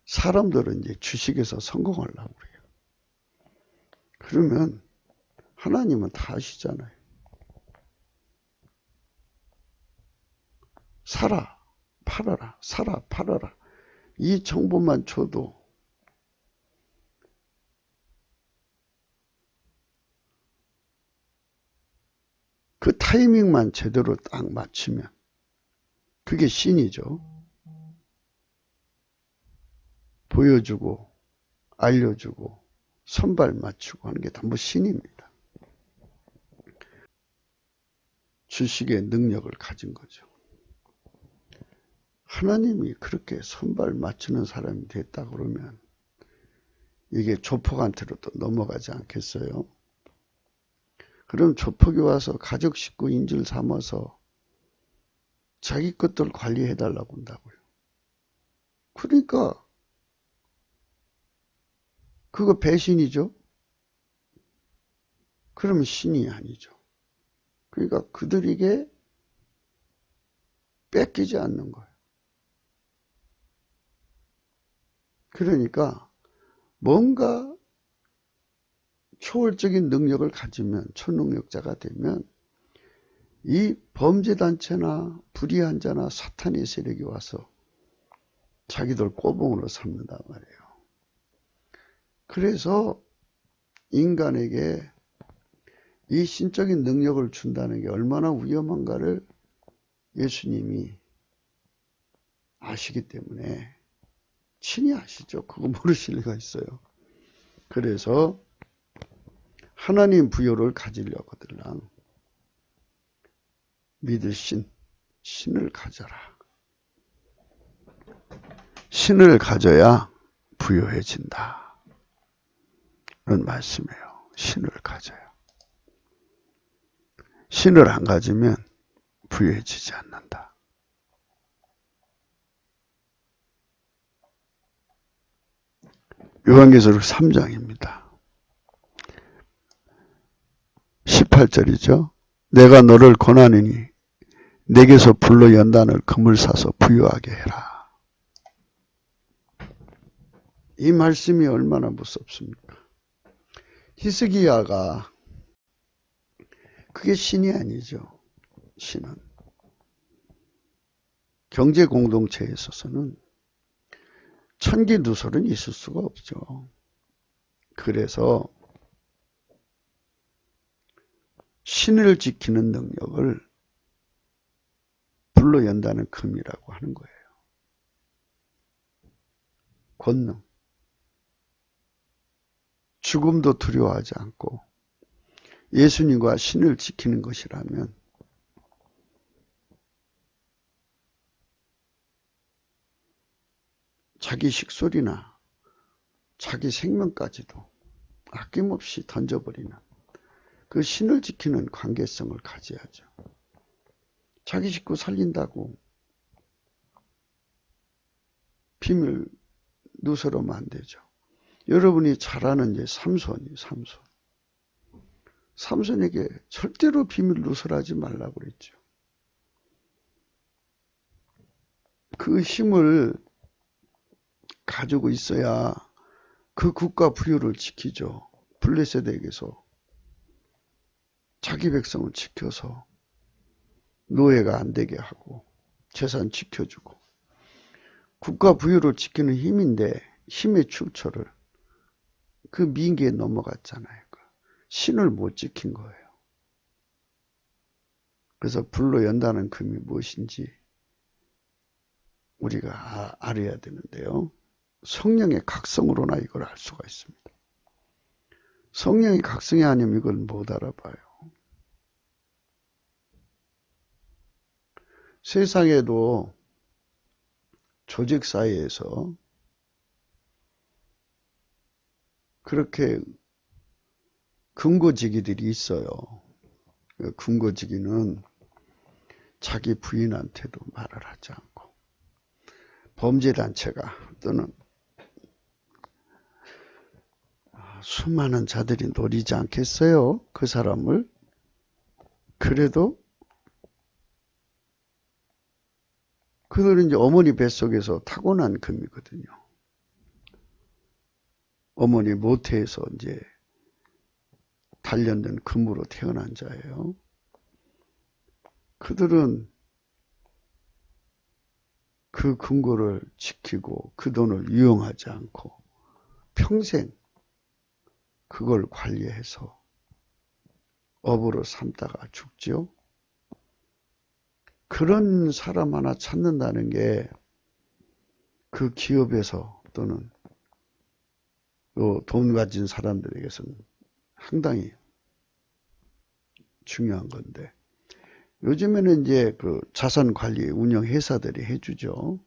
A: 사람들은 이제 주식에서 성공하려고 그래요. 그러면 하나님은 다 아시잖아요. 사라, 팔아라, 사라, 팔아라. 이 정보만 줘도 그 타이밍만 제대로 딱 맞추면 그게 신이죠. 보여주고 알려주고 손발 맞추고 하는 게 전부 신입니다. 주식의 능력을 가진 거죠. 하나님이 그렇게 손발 맞추는 사람이 됐다 그러면 이게 조폭한테로도 넘어가지 않겠어요? 그럼 조폭이 와서 가족 식구 인줄 삼아서 자기 것들 관리해달라고 한다고요. 그러니까 그거 배신이죠. 그러면 신이 아니죠. 그러니까 그들에게 뺏기지 않는 거예요. 그러니까 뭔가 초월적인 능력을 가지면, 초능력자가 되면 이 범죄단체나 불의한 자나 사탄의 세력이 와서 자기들 꼬봉으로 삼는단 말이에요. 그래서 인간에게 이 신적인 능력을 준다는 게 얼마나 위험한가를 예수님이 아시기 때문에 친히 아시죠. 그거 모르실 리가 있어요. 그래서 하나님 부여를 가지려거들랑 믿을 신을 가져라. 신을 가져야 부여해진다. 그런 말씀이에요. 신을 가져야. 신을 안 가지면 부여해지지 않는다. 요한계시록 3장입니다. 18절이죠. 내가 너를 권하느니 내게서 불로 연단을 금을 사서 부유하게 해라. 이 말씀이 얼마나 무섭습니까? 히스기야가 그게 신이 아니죠. 신은 경제 공동체에 있어서는 천기누설은 있을 수가 없죠. 그래서 신을 지키는 능력을 불로 연다는 금이라고 하는 거예요. 권능. 죽음도 두려워하지 않고 예수님과 신을 지키는 것이라면 자기 식솔이나 자기 생명까지도 아낌없이 던져버리는 그 신을 지키는 관계성을 가져야죠. 자기 식구 살린다고 비밀 누설하면 안 되죠. 여러분이 잘 아는 이제 삼손이 삼손에게 절대로 비밀 누설하지 말라고 그랬죠. 그 힘을 가지고 있어야 그 국가 부유를 지키죠. 블레셋에게서 자기 백성을 지켜서 노예가 안 되게 하고 재산 지켜주고 국가 부유를 지키는 힘인데 힘의 출처를 그 민기에 넘어갔잖아요. 신을 못 지킨 거예요. 그래서 불로 연다는 금이 무엇인지 우리가 알아야 되는데요. 성령의 각성으로나 이걸 알 수가 있습니다. 성령의 각성이 아니면 이걸 못 알아봐요. 세상에도 조직 사회에서 그렇게 금고지기들이 있어요. 금고지기는 자기 부인한테도 말을 하지 않고 범죄단체가 또는 수많은 자들이 노리지 않겠어요? 그 사람을. 그래도 그들은 이제 어머니 뱃속에서 타고난 금이거든요. 어머니 모태에서 이제 단련된 금으로 태어난 자예요. 그들은 그 금고를 지키고 그 돈을 유용하지 않고 평생 그걸 관리해서 업으로 삼다가 죽죠. 그런 사람 하나 찾는다는 게 그 기업에서 또는 돈 가진 사람들에게서는 상당히 중요한 건데, 요즘에는 이제 그 자산 관리 운영 회사들이 해주죠.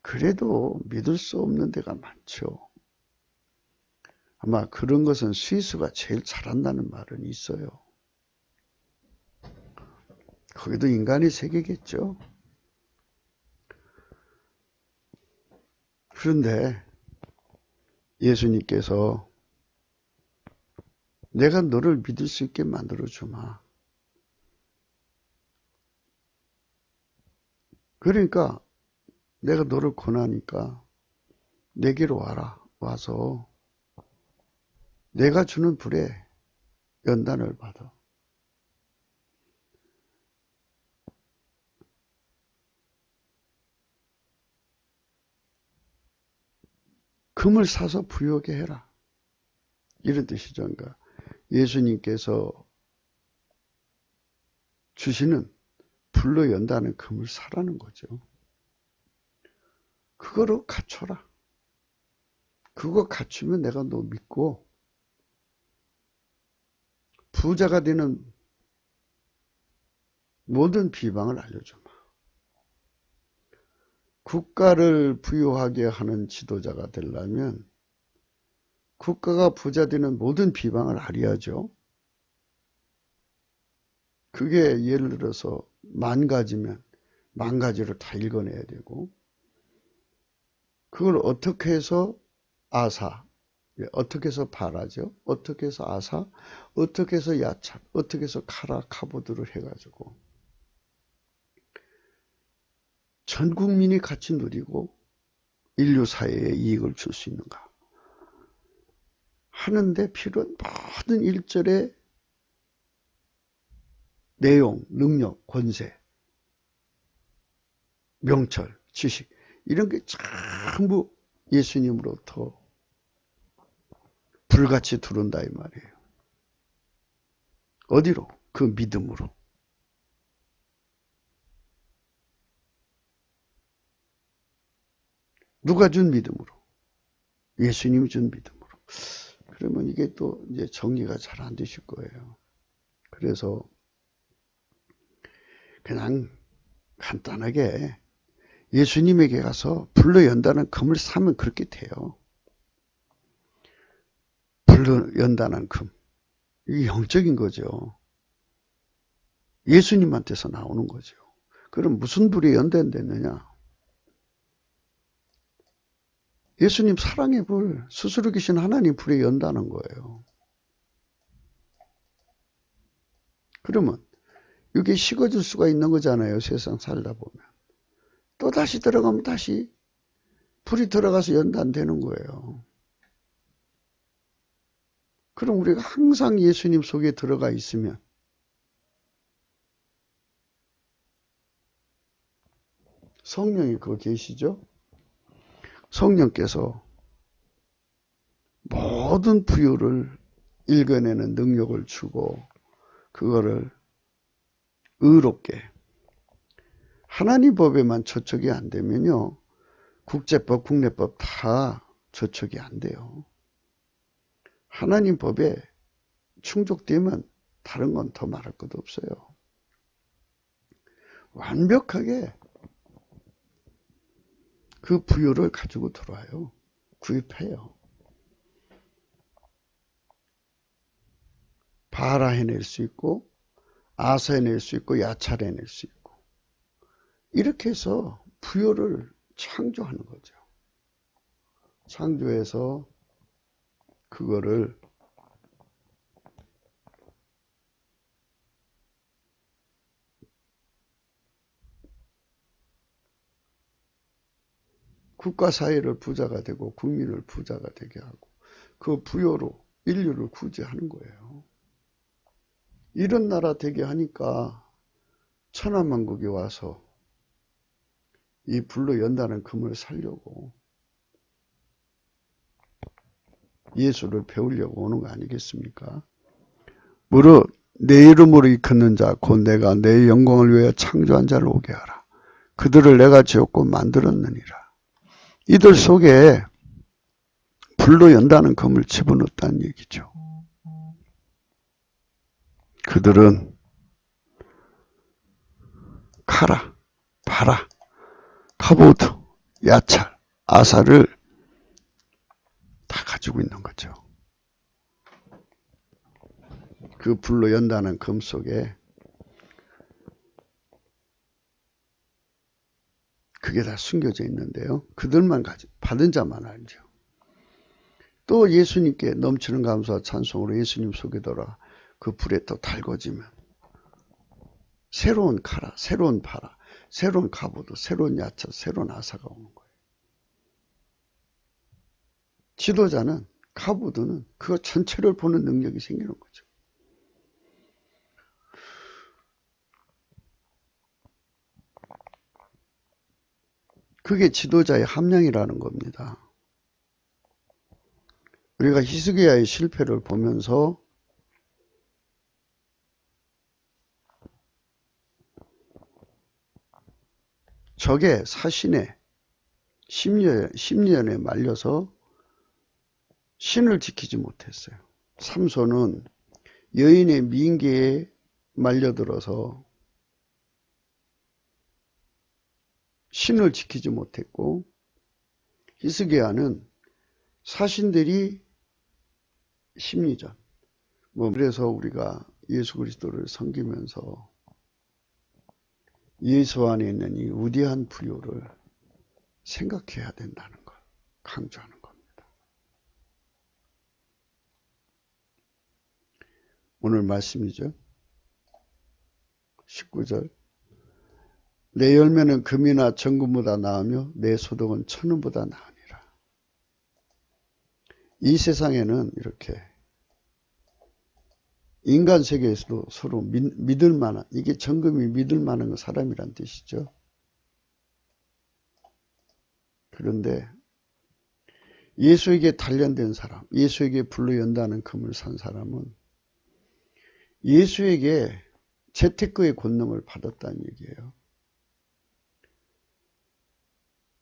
A: 그래도 믿을 수 없는 데가 많죠. 아마 그런 것은 스위스가 제일 잘한다는 말은 있어요. 거기도 인간의 세계겠죠. 그런데 예수님께서 내가 너를 믿을 수 있게 만들어 주마. 그러니까 내가 너를 권하니까 내게로 와라. 와서 내가 주는 불에 연단을 받아. 금을 사서 부유하게 해라. 이런 뜻이죠. 그러니까 예수님께서 주시는 불로 연다는 금을 사라는 거죠. 그거로 갖춰라. 그거 갖추면 내가 너 믿고 부자가 되는 모든 비방을 알려주마. 국가를 부유하게 하는 지도자가 되려면 국가가 부자 되는 모든 비방을 알아야죠. 그게 예를 들어서 10,000가지면 10,000가지를 다 읽어내야 되고, 그걸 어떻게 해서 아사, 어떻게 해서 바라죠, 어떻게 해서 아사, 어떻게 해서 야착, 어떻게 해서 카라, 카보드를 해가지고 전 국민이 같이 누리고 인류 사회에 이익을 줄 수 있는가 하는데 필요한 모든 일절의 내용, 능력, 권세, 명철, 지식, 이런 게 전부 예수님으로부터 불같이 들어온다 이 말이에요. 어디로? 그 믿음으로. 누가 준 믿음으로? 예수님이 준 믿음으로. 그러면 이게 또 이제 정리가 잘 안 되실 거예요. 그래서 그냥 간단하게 예수님에게 가서 불로 연다는 금을 사면 그렇게 돼요. 불로 연다는 금. 이게 영적인 거죠. 예수님한테서 나오는 거죠. 그럼 무슨 불이 연단됐느냐? 예수님 사랑의 불, 스스로 계신 하나님 불에 연다는 거예요. 그러면 이게 식어질 수가 있는 거잖아요. 세상 살다 보면. 또 다시 들어가면 다시 불이 들어가서 연단되는 거예요. 그럼 우리가 항상 예수님 속에 들어가 있으면 성령이 거기 계시죠? 성령께서 모든 부유를 읽어내는 능력을 주고 그거를 의롭게, 하나님 법에만 저촉이 안 되면요, 국제법, 국내법 다 저촉이 안 돼요. 하나님 법에 충족되면 다른 건 더 말할 것도 없어요. 완벽하게 그 부유를 가지고 들어와요. 구입해요. 바라 해낼 수 있고, 아사 해낼 수 있고, 야찰 해낼 수 있고, 이렇게 해서 부유를 창조하는 거죠. 창조해서 그거를 국가 사회를 부자가 되고 국민을 부자가 되게 하고 그 부여로 인류를 구제하는 거예요. 이런 나라 되게 하니까 천하만국이 와서 이 불로 연다는 금을 살려고 예수를 배우려고 오는 거 아니겠습니까? 무릇 내 이름으로 일컫는 자 곧 내가 내 영광을 위하여 창조한 자를 오게 하라. 그들을 내가 지었고 만들었느니라. 이들 속에 불로 연다는 검을 집어넣었다는 얘기죠. 그들은 카라, 바라, 카보드, 야찰, 아사를 다 가지고 있는 거죠. 그 불로 연다는 검 속에 그게 다 숨겨져 있는데요. 그들만 받은 자만 알죠. 또 예수님께 넘치는 감사와 찬송으로 예수님 속에 들어가 그 불에 또 달궈지면 새로운 카라, 새로운 바라, 새로운 카보드, 새로운 야차, 새로운 아사가 오는 거예요. 지도자는, 카보드는 그거 전체를 보는 능력이 생기는 거죠. 그게 지도자의 함량이라는 겁니다. 우리가 히스기야의 실패를 보면서 적의 사신에 심리전에 말려서 신을 지키지 못했어요. 삼손은 여인의 미인계에 말려들어서 신을 지키지 못했고, 히스기야는 사신들이 심리전. 그래서 우리가 예수 그리스도를 섬기면서 예수 안에 있는 이 위대한 부요를 생각해야 된다는 걸 강조하는 겁니다. 오늘 말씀이죠. 19절. 내 열매는 금이나 정금보다 나으며 내 소득은 천은보다 나으니라. 이 세상에는 이렇게 인간 세계에서도 서로 믿을 만한, 이게 정금이 믿을 만한 사람이란 뜻이죠. 그런데 예수에게 단련된 사람, 예수에게 불로 연다는 금을 산 사람은 예수에게 재테크의 권능을 받았다는 얘기예요.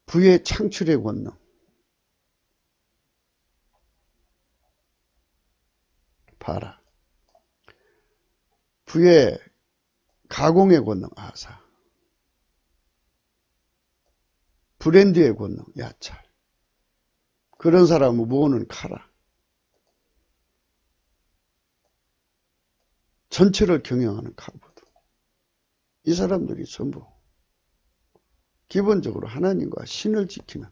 A: 부의 창출의 권능, 바라. 부의 가공의 권능, 아사. 브랜드의 권능, 야찰. 그런 사람은 모으는 카라. 전체를 경영하는 카보드. 이 사람들이 전부 기본적으로 하나님과 신을 지키는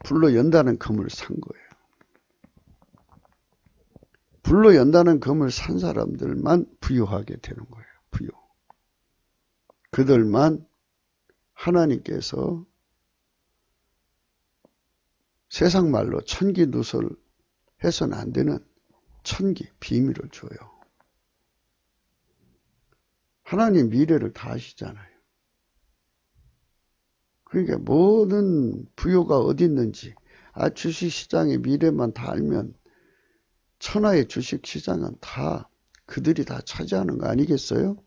A: 불로 연다는 검을 산 거예요. 불로 연다는 검을 산 사람들만 부유하게 되는 거예요. 부유. 그들만 하나님께서 세상 말로 천기 누설 해서는 안 되는 천기, 비밀을 줘요. 하나님 미래를 다 아시잖아요. 그러니까 모든 부유가 어디 있는지, 주식시장의 미래만 다 알면 천하의 주식시장은 다 그들이 다 차지하는 거 아니겠어요?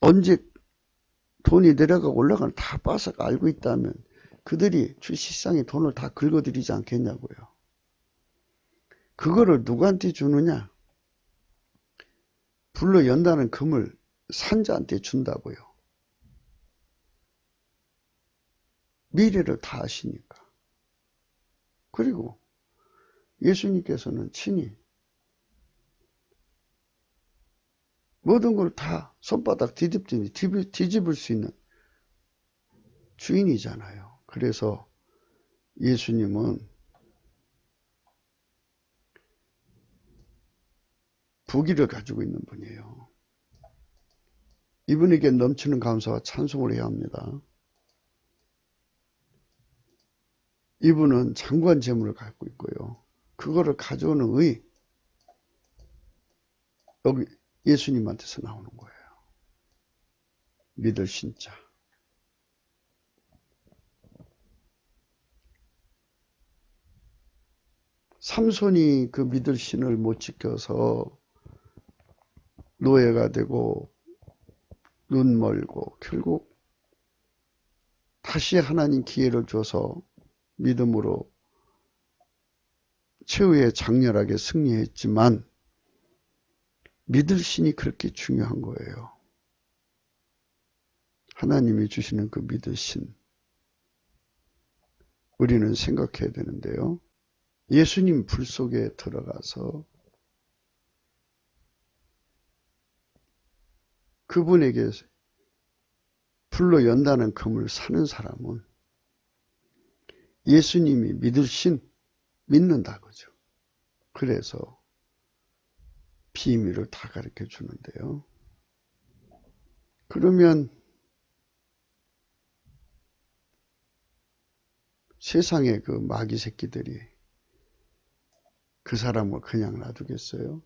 A: 언제 돈이 내려가고 올라가는 다 빠삭 알고 있다면 그들이 주식시장에 돈을 다 긁어들이지 않겠냐고요. 그거를 누구한테 주느냐? 불로 연다는 금을 산자한테 준다고요. 미래를 다 아시니까. 그리고 예수님께서는 친히 모든 걸 다 손바닥 뒤집듯이 뒤집을 수 있는 주인이잖아요. 그래서 예수님은 부귀를 가지고 있는 분이에요. 이분에게 넘치는 감사와 찬송을 해야 합니다. 이분은 장관 재물을 갖고 있고요. 그거를 가져오는 의, 여기 예수님한테서 나오는 거예요. 믿을 신자. 삼손이 그 믿을 신을 못 지켜서 노예가 되고 눈 멀고 결국 다 다시 하나님 기회를 줘서 믿음으로 최후에 장렬하게 승리했지만 믿을 신이 그렇게 중요한 거예요. 하나님이 주시는 그 믿을 신. 우리는 생각해야 되는데요. 예수님 불 속에 들어가서 그분에게 불로 연다는 금을 사는 사람은 예수님이 믿을 신 믿는다 그죠. 그래서 비밀을 다 가르쳐 주는데요. 그러면 세상의 그 마귀 새끼들이 그 사람을 그냥 놔두겠어요?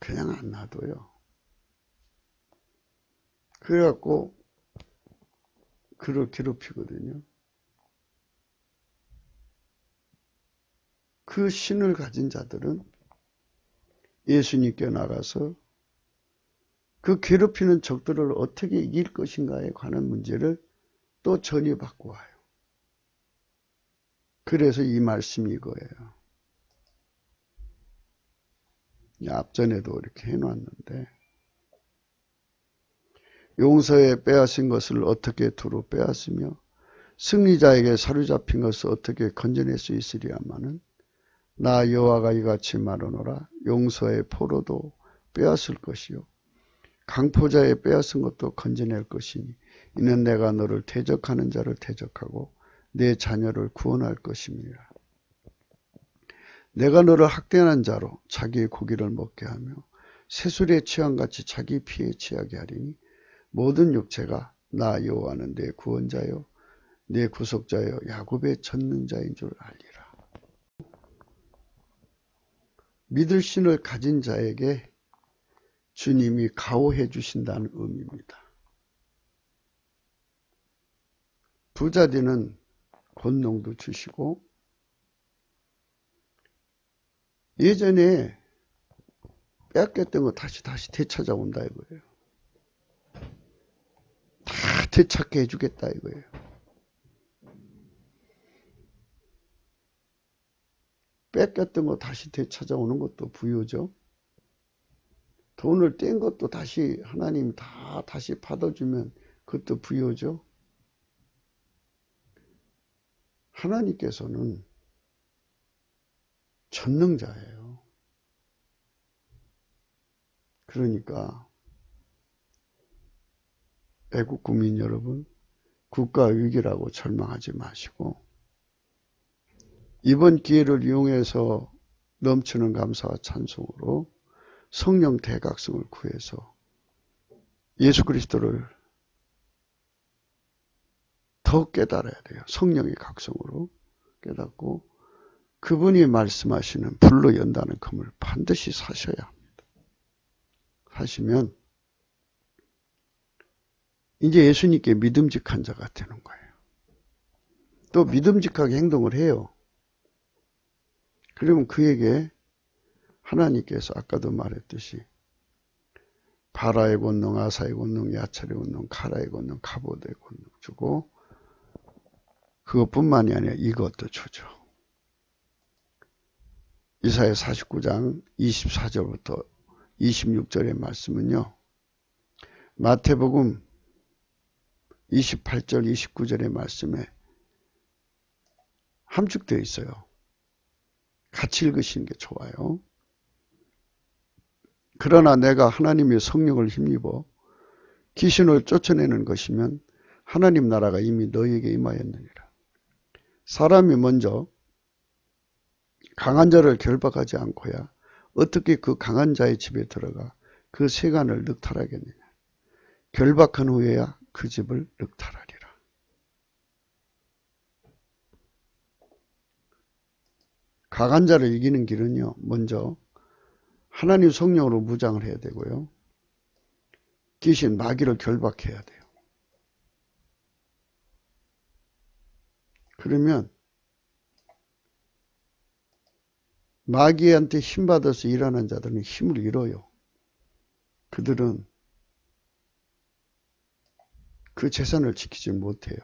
A: 그냥 안 놔둬요. 그래갖고 그를 괴롭히거든요. 그 신을 가진 자들은 예수님께 나가서 그 괴롭히는 적들을 어떻게 이길 것인가에 관한 문제를 또 전이받고 와요. 그래서 이 말씀이 이거예요. 앞전에도 이렇게 해놨는데 용서에 빼앗은 것을 어떻게 두루 빼앗으며 승리자에게 사로잡힌 것을 어떻게 건져낼 수 있으리야마는 나 여호와가 이같이 말하노라. 용서의 포로도 빼앗을 것이요 강포자에 빼앗은 것도 건져낼 것이니 이는 내가 너를 대적하는 자를 대적하고 내 자녀를 구원할 것임이라. 내가 너를 학대하는 자로 자기의 고기를 먹게 하며 새술에 취함같이 자기 피에 취하게 하리니 모든 육체가 나 여호와는 내 구원자요 내 구속자요 야곱의 전능자인 줄 알리라. 믿을 신을 가진 자에게 주님이 가호해 주신다는 의미입니다. 부자되는 권능도 주시고 예전에 빼앗겼던 거 다시 되찾아온다 이거예요. 다 되찾게 해주겠다 이거예요. 뺏겼던 거 다시 되찾아오는 것도 부유죠. 돈을 뗀 것도 다시 하나님 다시 받아주면 그것도 부유죠. 하나님께서는 전능자예요. 그러니까 애국 국민 여러분, 국가 위기라고 절망하지 마시고 이번 기회를 이용해서 넘치는 감사와 찬송으로 성령 대각성을 구해서 예수 그리스도를 더 깨달아야 돼요. 성령의 각성으로 깨닫고 그분이 말씀하시는 불로 연다는 금을 반드시 사셔야 합니다. 사시면 이제 예수님께 믿음직한 자가 되는 거예요. 또 믿음직하게 행동을 해요. 그러면 그에게 하나님께서 아까도 말했듯이 바라의 권능, 아사의 권능, 야찰의 권능, 카라의 권능, 가보드의 권능 주고 그것뿐만이 아니라 이것도 주죠. 이사야 49장 24절부터 26절의 말씀은요. 마태복음 28절 29절의 말씀에 함축되어 있어요. 같이 읽으시는 게 좋아요. 그러나 내가 하나님의 성령을 힘입어 귀신을 쫓아내는 것이면 하나님 나라가 이미 너희에게 임하였느니라. 사람이 먼저 강한 자를 결박하지 않고야 어떻게 그 강한 자의 집에 들어가 그 세간을 늑탈하겠느냐. 결박한 후에야 그 집을 늑탈하리라. 강한 자를 이기는 길은요. 먼저 하나님 성령으로 무장을 해야 되고요. 귀신 마귀를 결박해야 돼요. 그러면 마귀한테 힘받아서 일하는 자들은 힘을 잃어요. 그들은 그 재산을 지키지 못해요.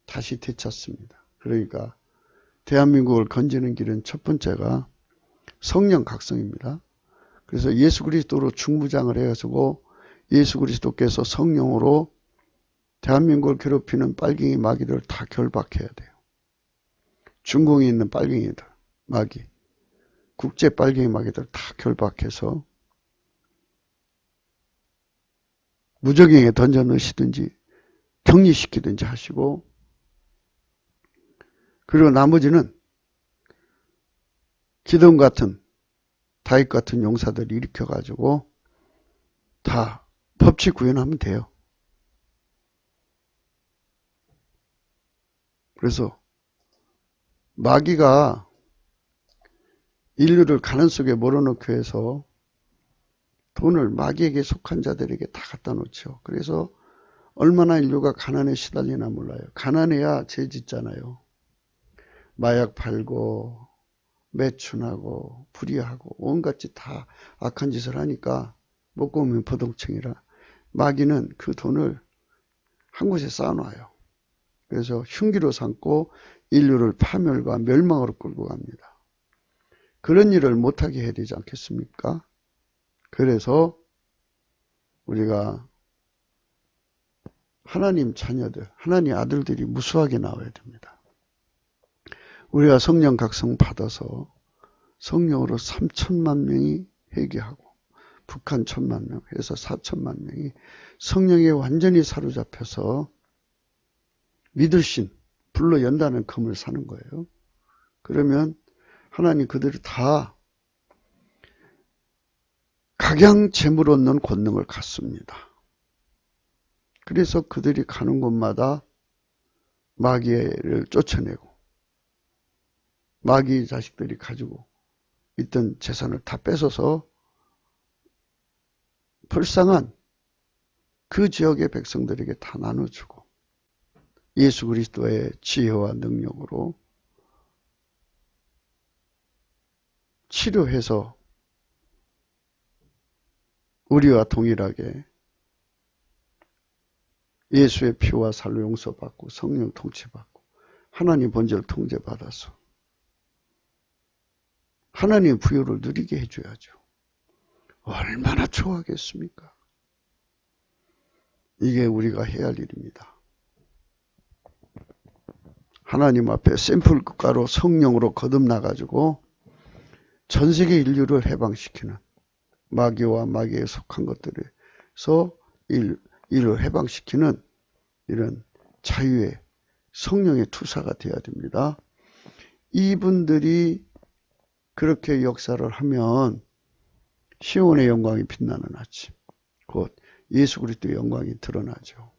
A: 다시 되찾습니다. 그러니까 대한민국을 건지는 길은 첫 번째가 성령 각성입니다. 그래서 예수 그리스도로 중무장을 해가지고 예수 그리스도께서 성령으로 대한민국을 괴롭히는 빨갱이 마귀를 다 결박해야 돼요. 중공에 있는 빨갱이들, 마귀, 국제 빨갱이 마귀들 다 결박해서 무적행에 던져 넣으시든지 격리시키든지 하시고, 그리고 나머지는 기돔 같은 다윗 같은 용사들이 일으켜가지고 다 법칙 구현하면 돼요. 그래서 마귀가 인류를 가난 속에 몰아넣기 위해서 돈을 마귀에게 속한 자들에게 다 갖다 놓죠. 그래서 얼마나 인류가 가난에 시달리나 몰라요. 가난해야 죄 짓잖아요. 마약 팔고 매춘하고 불의하고 온갖 짓 다 악한 짓을 하니까 먹고 오면 버동청이라 마귀는 그 돈을 한 곳에 쌓아놔요. 그래서 흉기로 삼고 인류를 파멸과 멸망으로 끌고 갑니다. 그런 일을 못하게 해야 되지 않겠습니까? 그래서 우리가 하나님 자녀들, 하나님 아들들이 무수하게 나와야 됩니다. 우리가 성령 각성 받아서 성령으로 3천만 명이 회개하고 북한 1,000만 명 해서 4천만 명이 성령에 완전히 사로잡혀서 믿으신 불로 연다는 금을 사는 거예요. 그러면 하나님 그들이 다 각양 재물 얻는 권능을 갖습니다. 그래서 그들이 가는 곳마다 마귀를 쫓아내고 마귀 자식들이 가지고 있던 재산을 다 뺏어서 불쌍한 그 지역의 백성들에게 다 나눠주고 예수 그리스도의 지혜와 능력으로 치료해서 우리와 동일하게 예수의 피와 살로 용서받고 성령 통치받고 하나님 본질 통제받아서 하나님의 부여를 누리게 해줘야죠. 얼마나 좋아하겠습니까? 이게 우리가 해야 할 일입니다. 하나님 앞에 샘플 국가로 성령으로 거듭나가지고 전 세계 인류를 해방시키는 마귀와 마귀에 속한 것들에서 이를 해방시키는 이런 자유의 성령의 투사가 되어야 됩니다. 이분들이 그렇게 역사를 하면 시온의 영광이 빛나는 아침, 곧 예수 그리스도의 영광이 드러나죠.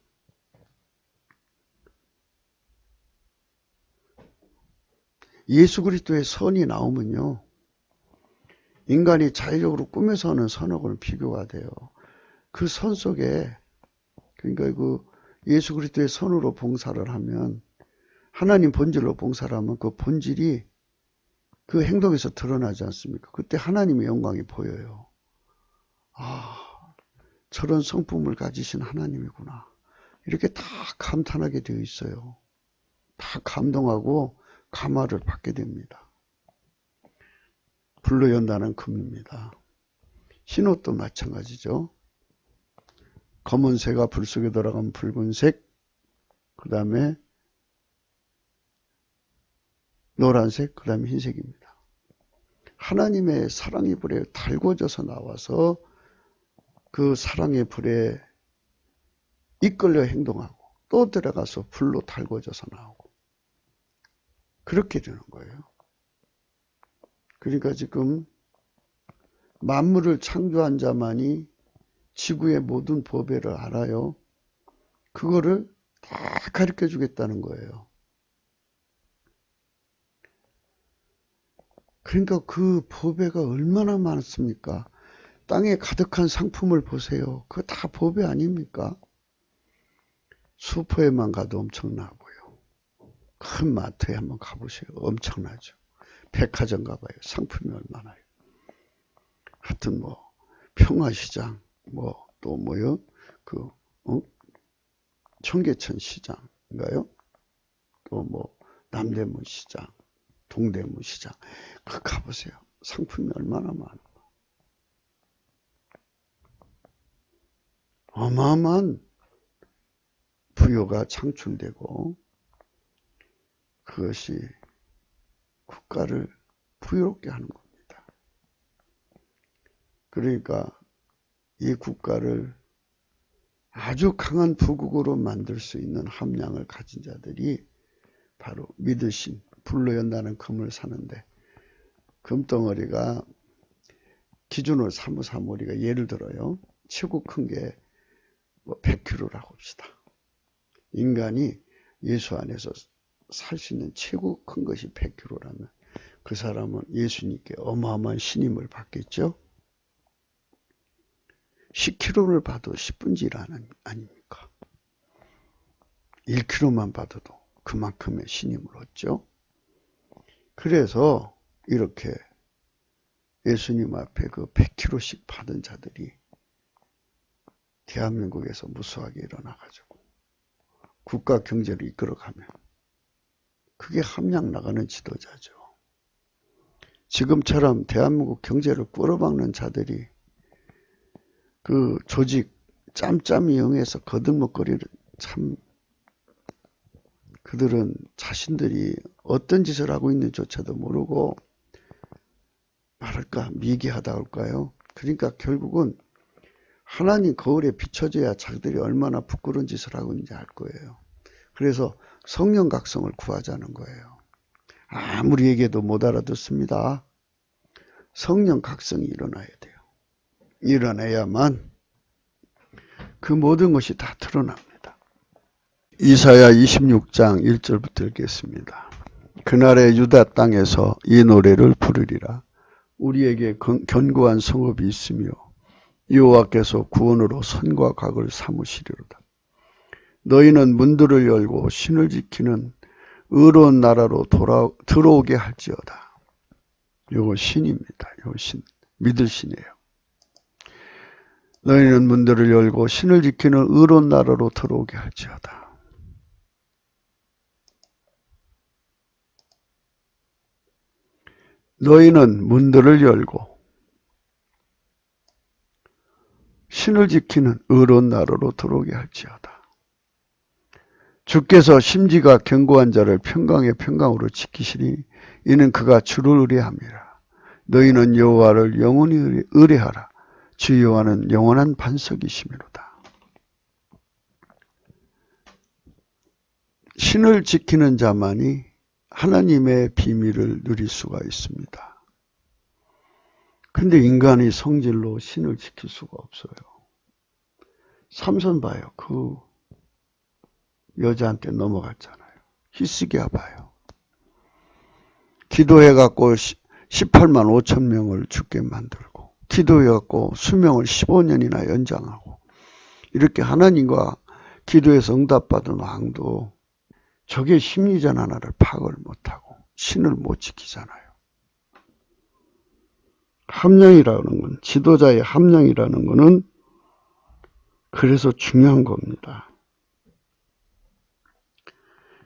A: 예수 그리스도의 선이 나오면요, 인간이 자의적으로 꾸며서 하는 선하고는 비교가 돼요. 그 선 속에, 그러니까 그 예수 그리스도의 선으로 봉사를 하면, 하나님 본질로 봉사를 하면 그 본질이 그 행동에서 드러나지 않습니까? 그때 하나님의 영광이 보여요. 아, 저런 성품을 가지신 하나님이구나. 이렇게 다 감탄하게 되어 있어요. 다 감동하고 감화를 받게 됩니다. 불로 연다는 금입니다. 흰옷도 마찬가지죠. 검은색과 불 속에 들어가면 붉은색, 그 다음에 노란색, 그 다음에 흰색입니다. 하나님의 사랑의 불에 달궈져서 나와서 그 사랑의 불에 이끌려 행동하고 또 들어가서 불로 달궈져서 나오고 그렇게 되는 거예요. 그러니까 지금 만물을 창조한 자만이 지구의 모든 법회를 알아요. 그거를 다 가르쳐 주겠다는 거예요. 그러니까 그 법회가 얼마나 많습니까? 땅에 가득한 상품을 보세요. 그거 다 법회 아닙니까? 슈퍼에만 가도 엄청나고요. 큰 마트에 한번 가보세요. 엄청나죠. 백화점 가봐요. 상품이 얼마나요. 하여튼 뭐 평화시장 뭐 또 뭐요? 청계천 시장인가요? 또 뭐 남대문 시장, 동대문 시장, 그 가보세요. 상품이 얼마나 많아. 어마어마한 부여가 창출되고 그것이 국가를 부유롭게 하는 겁니다. 그러니까 이 국가를 아주 강한 부국으로 만들 수 있는 함량을 가진 자들이 바로 믿으신 불로 연다는 금을 사는데, 금덩어리가 기준으로 사무사머리가 예를 들어요. 최고 큰 게 뭐 100kg라고 합시다. 인간이 예수 안에서 살 수 있는 최고 큰 것이 100kg라면 그 사람은 예수님께 어마어마한 신임을 받겠죠. 10kg를 봐도 10분지 1 아닙니까? 1kg만 받아도 그만큼의 신임을 얻죠. 그래서 이렇게 예수님 앞에 그 100kg씩 받은 자들이 대한민국에서 무수하게 일어나가지고 국가 경제를 이끌어가면 그게 함량 나가는 지도자죠. 지금처럼 대한민국 경제를 끌어박는 자들이 그 조직 짬짬이 응해서 거들먹거리는, 참 그들은 자신들이 어떤 짓을 하고 있는지조차도 모르고 말할까 미개하다 할까요? 그러니까 결국은 하나님 거울에 비춰져야 자기들이 얼마나 부끄러운 짓을 하고 있는지 알 거예요. 그래서 성령 각성을 구하자는 거예요. 아무리 얘기해도 못 알아듣습니다. 성령 각성이 일어나야 돼요. 일어나야만 그 모든 것이 다 드러납니다. 이사야 26장 1절부터 읽겠습니다. 그날에 유다 땅에서 이 노래를 부르리라. 우리에게 견고한 성읍이 있으며 여호와께서 구원으로 선과 각을 삼으시리로다. 너희는 문들을 열고 신을 지키는 의로운 나라로 들어오게 할지어다. 이거 신입니다. 이거 신, 믿을 신이에요. 너희는 문들을 열고 신을 지키는 의로운 나라로 들어오게 할지어다. 너희는 문들을 열고 신을 지키는 의로운 나라로 들어오게 할지어다. 주께서 심지가 견고한 자를 평강의 평강으로 지키시니 이는 그가 주를 의뢰함이라. 너희는 여호와를 영원히 의뢰하라. 주 여호와는 영원한 반석이시미로다. 신을 지키는 자만이 하나님의 비밀을 누릴 수가 있습니다. 근데 인간이 성질로 신을 지킬 수가 없어요. 삼손 봐요. 그 여자한테 넘어갔잖아요. 히스기야 봐요. 기도해갖고 18만 5천 명을 죽게 만들고, 기도해갖고 수명을 15년이나 연장하고, 이렇게 하나님과 기도해서 응답받은 왕도 적의 심리전 하나를 파악을 못하고 신을 못 지키잖아요. 함량이라는 건, 지도자의 함량이라는 거는 그래서 중요한 겁니다.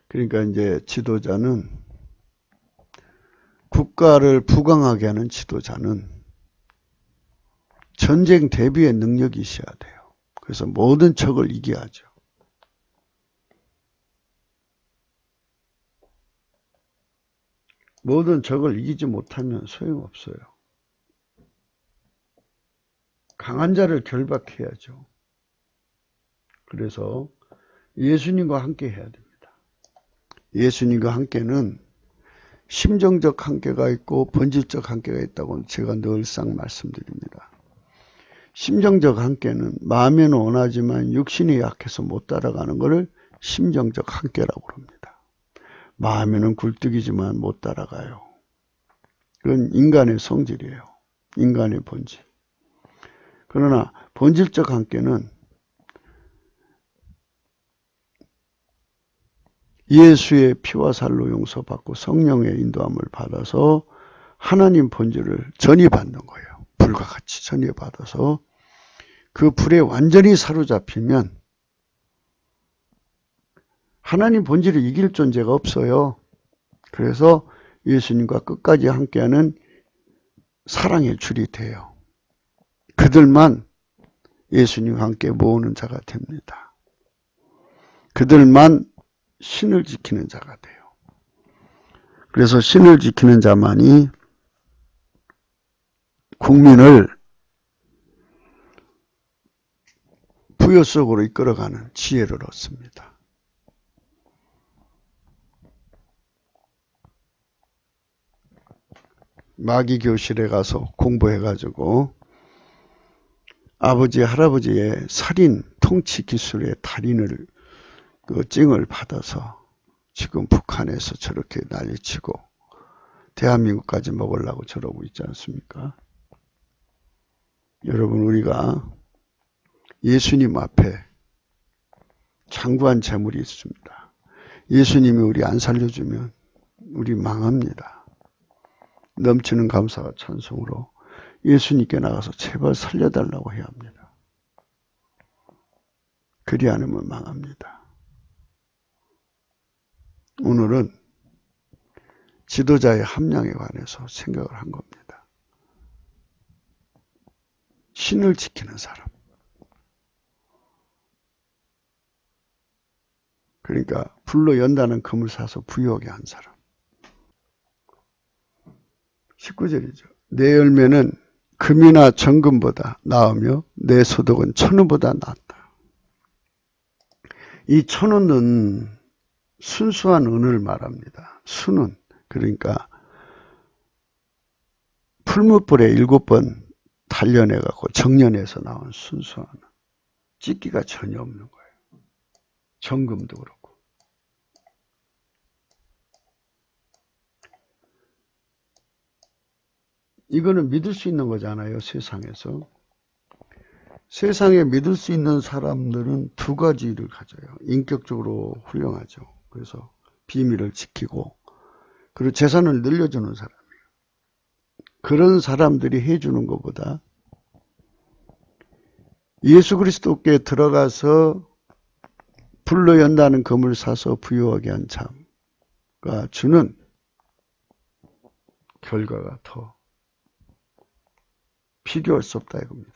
A: 그러니까 이제 지도자는, 국가를 부강하게 하는 지도자는 전쟁 대비의 능력이 있어야 돼요. 그래서 모든 적을 이겨야죠. 모든 적을 이기지 못하면 소용없어요. 강한 자를 결박해야죠. 그래서 예수님과 함께 해야 됩니다. 예수님과 함께는 심정적 한계가 있고 본질적 한계가 있다고 제가 늘상 말씀드립니다. 심정적 한계는 마음에는 원하지만 육신이 약해서 못 따라가는 것을 심정적 한계라고 합니다. 마음에는 굴뚝이지만 못 따라가요. 그건 인간의 성질이에요. 인간의 본질. 그러나 본질적 한계는 예수의 피와 살로 용서받고 성령의 인도함을 받아서 하나님 본질을 전이받는 거예요. 불과 같이 전이받아서 그 불에 완전히 사로잡히면 하나님 본질을 이길 존재가 없어요. 그래서 예수님과 끝까지 함께하는 사랑의 줄이 돼요. 그들만 예수님과 함께 모으는 자가 됩니다. 그들만 신을 지키는 자가 돼요. 그래서 신을 지키는 자만이 국민을 부요 속으로 이끌어가는 지혜를 얻습니다. 마귀 교실에 가서 공부해가지고 아버지, 할아버지의 살인 통치 기술의 달인을 찡을 받아서 지금 북한에서 저렇게 난리치고 대한민국까지 먹으려고 저러고 있지 않습니까? 여러분, 우리가 예수님 앞에 장구한 재물이 있습니다. 예수님이 우리 안 살려주면 우리 망합니다. 넘치는 감사와 찬송으로 예수님께 나가서 제발 살려달라고 해야 합니다. 그리 않으면 망합니다. 오늘은 지도자의 함량에 관해서 생각을 한 겁니다. 신을 지키는 사람. 그러니까 불로 연다는 금을 사서 부유하게 한 사람. 19절이죠. 내 열매는 금이나 정금보다 나으며 내 소득은 천원보다 낫다. 이 천원은 순수한 은을 말합니다. 순은 그러니까 풀무불에 7번 단련해갖고 정련해서 나온 순수한 은. 찢기가 전혀 없는 거예요. 정금도 그렇고. 이거는 믿을 수 있는 거잖아요. 세상에서. 세상에 믿을 수 있는 사람들은 두 가지를 가져요. 인격적으로 훌륭하죠. 그래서 비밀을 지키고 그리고 재산을 늘려주는 사람이에요. 그런 사람들이 해주는 것보다 예수 그리스도께 들어가서 불로 연다는 금을 사서 부유하게 한 자가 주는 결과가 더 비교할 수 없다 이겁니다.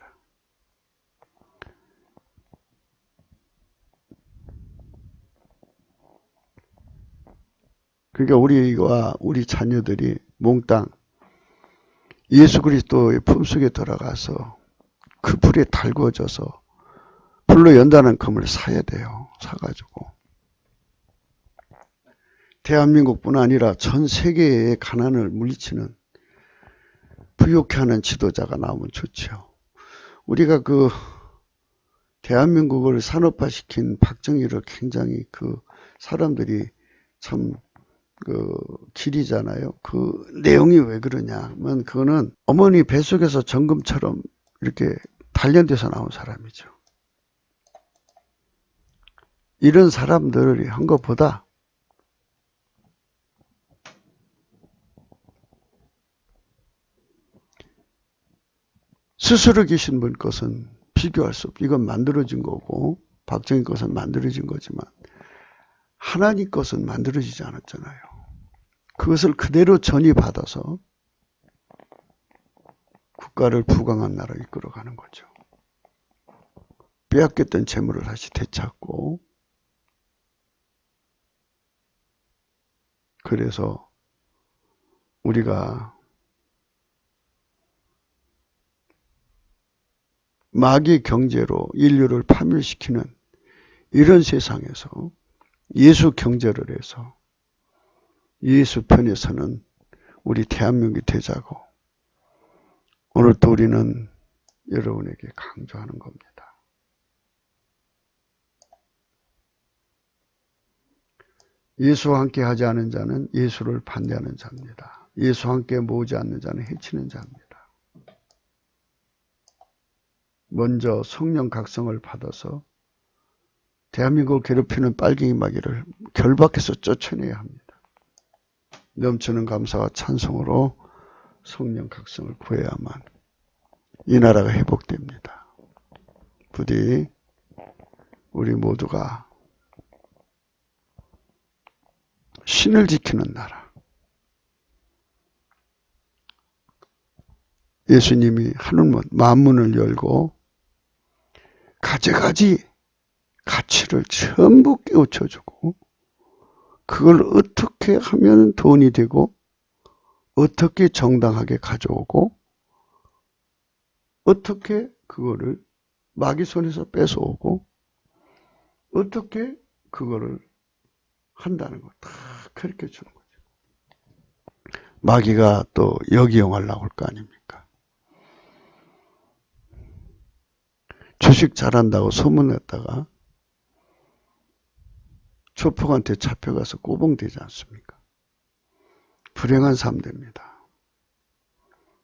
A: 그러니까 우리와 우리 자녀들이 몽땅 예수 그리스도의 품속에 들어가서 그 불에 달궈져서 불로 연다는 금을 사야 돼요. 사가지고. 대한민국뿐 아니라 전 세계의 가난을 물리치는 부유케 하는 지도자가 나오면 좋죠. 우리가 대한민국을 산업화시킨 박정희를 굉장히 사람들이 참 길이잖아요. 그 내용이 왜 그러냐면 그거는 어머니 뱃속에서 정금처럼 이렇게 단련돼서 나온 사람이죠. 이런 사람들이 한 것보다 스스로 계신 분 것은 비교할 수 없고 이건 만들어진 거고 박정희 것은 만들어진 거지만 하나님 것은 만들어지지 않았잖아요. 그것을 그대로 전이받아서 국가를 부강한 나라로 이끌어가는 거죠. 빼앗겼던 재물을 다시 되찾고 그래서 우리가 마귀 경제로 인류를 파멸시키는 이런 세상에서 예수 경제를 해서 예수 편에 서는 우리 대한민국이 되자고 오늘 또 우리는 여러분에게 강조하는 겁니다. 예수와 함께 하지 않은 자는 예수를 반대하는 자입니다. 예수와 함께 모으지 않는 자는 해치는 자입니다. 먼저 성령 각성을 받아서 대한민국을 괴롭히는 빨갱이 마귀를 결박해서 쫓아내야 합니다. 넘치는 감사와 찬송으로 성령 각성을 구해야만 이 나라가 회복됩니다. 부디 우리 모두가 신을 지키는 나라. 예수님이 하늘문, 만문을 열고 가지가지 가치를 전부 깨우쳐주고 그걸 어떻게 하면 돈이 되고 어떻게 정당하게 가져오고 어떻게 그거를 마귀 손에서 뺏어오고 어떻게 그거를 한다는 거 다 그렇게 주는 거죠. 마귀가 또 역이용하려고 나올 거 아닙니까? 주식 잘한다고 소문냈다가 조폭한테 잡혀가서 꼬봉되지 않습니까? 불행한 삶 됩니다.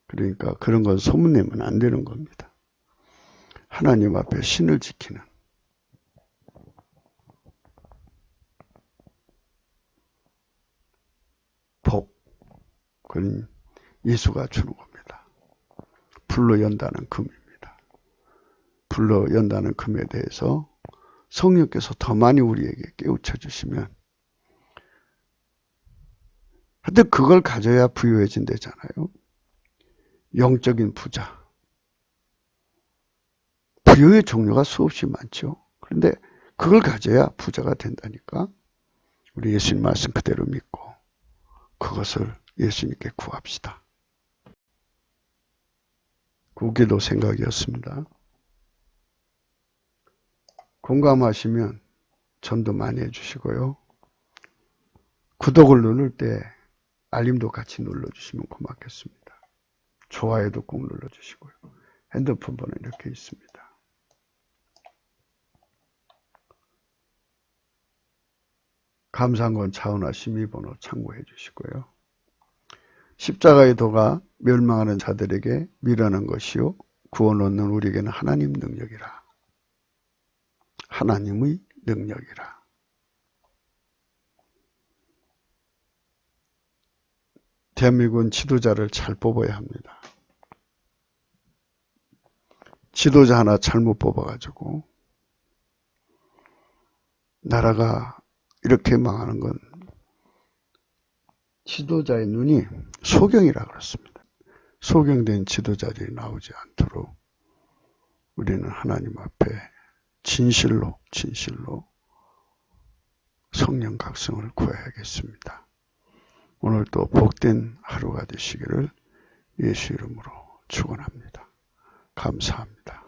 A: 그러니까 그런 건 소문내면 안 되는 겁니다. 하나님 앞에 신을 지키는 복, 그건 예수가 주는 겁니다. 불로 연다는 금입니다. 불로 연다는 금에 대해서 성령께서 더 많이 우리에게 깨우쳐 주시면 하여튼 그걸 가져야 부유해진다잖아요. 영적인 부자. 부유의 종류가 수없이 많죠. 그런데 그걸 가져야 부자가 된다니까. 우리 예수님 말씀 그대로 믿고 그것을 예수님께 구합시다. 구기도 생각이었습니다. 공감하시면 전도 많이 해주시고요. 구독을 누를 때 알림도 같이 눌러주시면 고맙겠습니다. 좋아요도 꼭 눌러주시고요. 핸드폰 번호 이렇게 있습니다. 감상권 차은화 심의번호 참고해 주시고요. 십자가의 도가 멸망하는 자들에게 미련한 것이요 구원 얻는 우리에게는 하나님 능력이라. 하나님의 능력이라. 대한민국은 지도자를 잘 뽑아야 합니다. 지도자 하나 잘못 뽑아가지고 나라가 이렇게 망하는 건 지도자의 눈이 소경이라 그렇습니다. 소경된 지도자들이 나오지 않도록 우리는 하나님 앞에 진실로 성령 각성을 구해야겠습니다. 오늘 또 복된 하루가 되시기를 예수 이름으로 축원합니다. 감사합니다.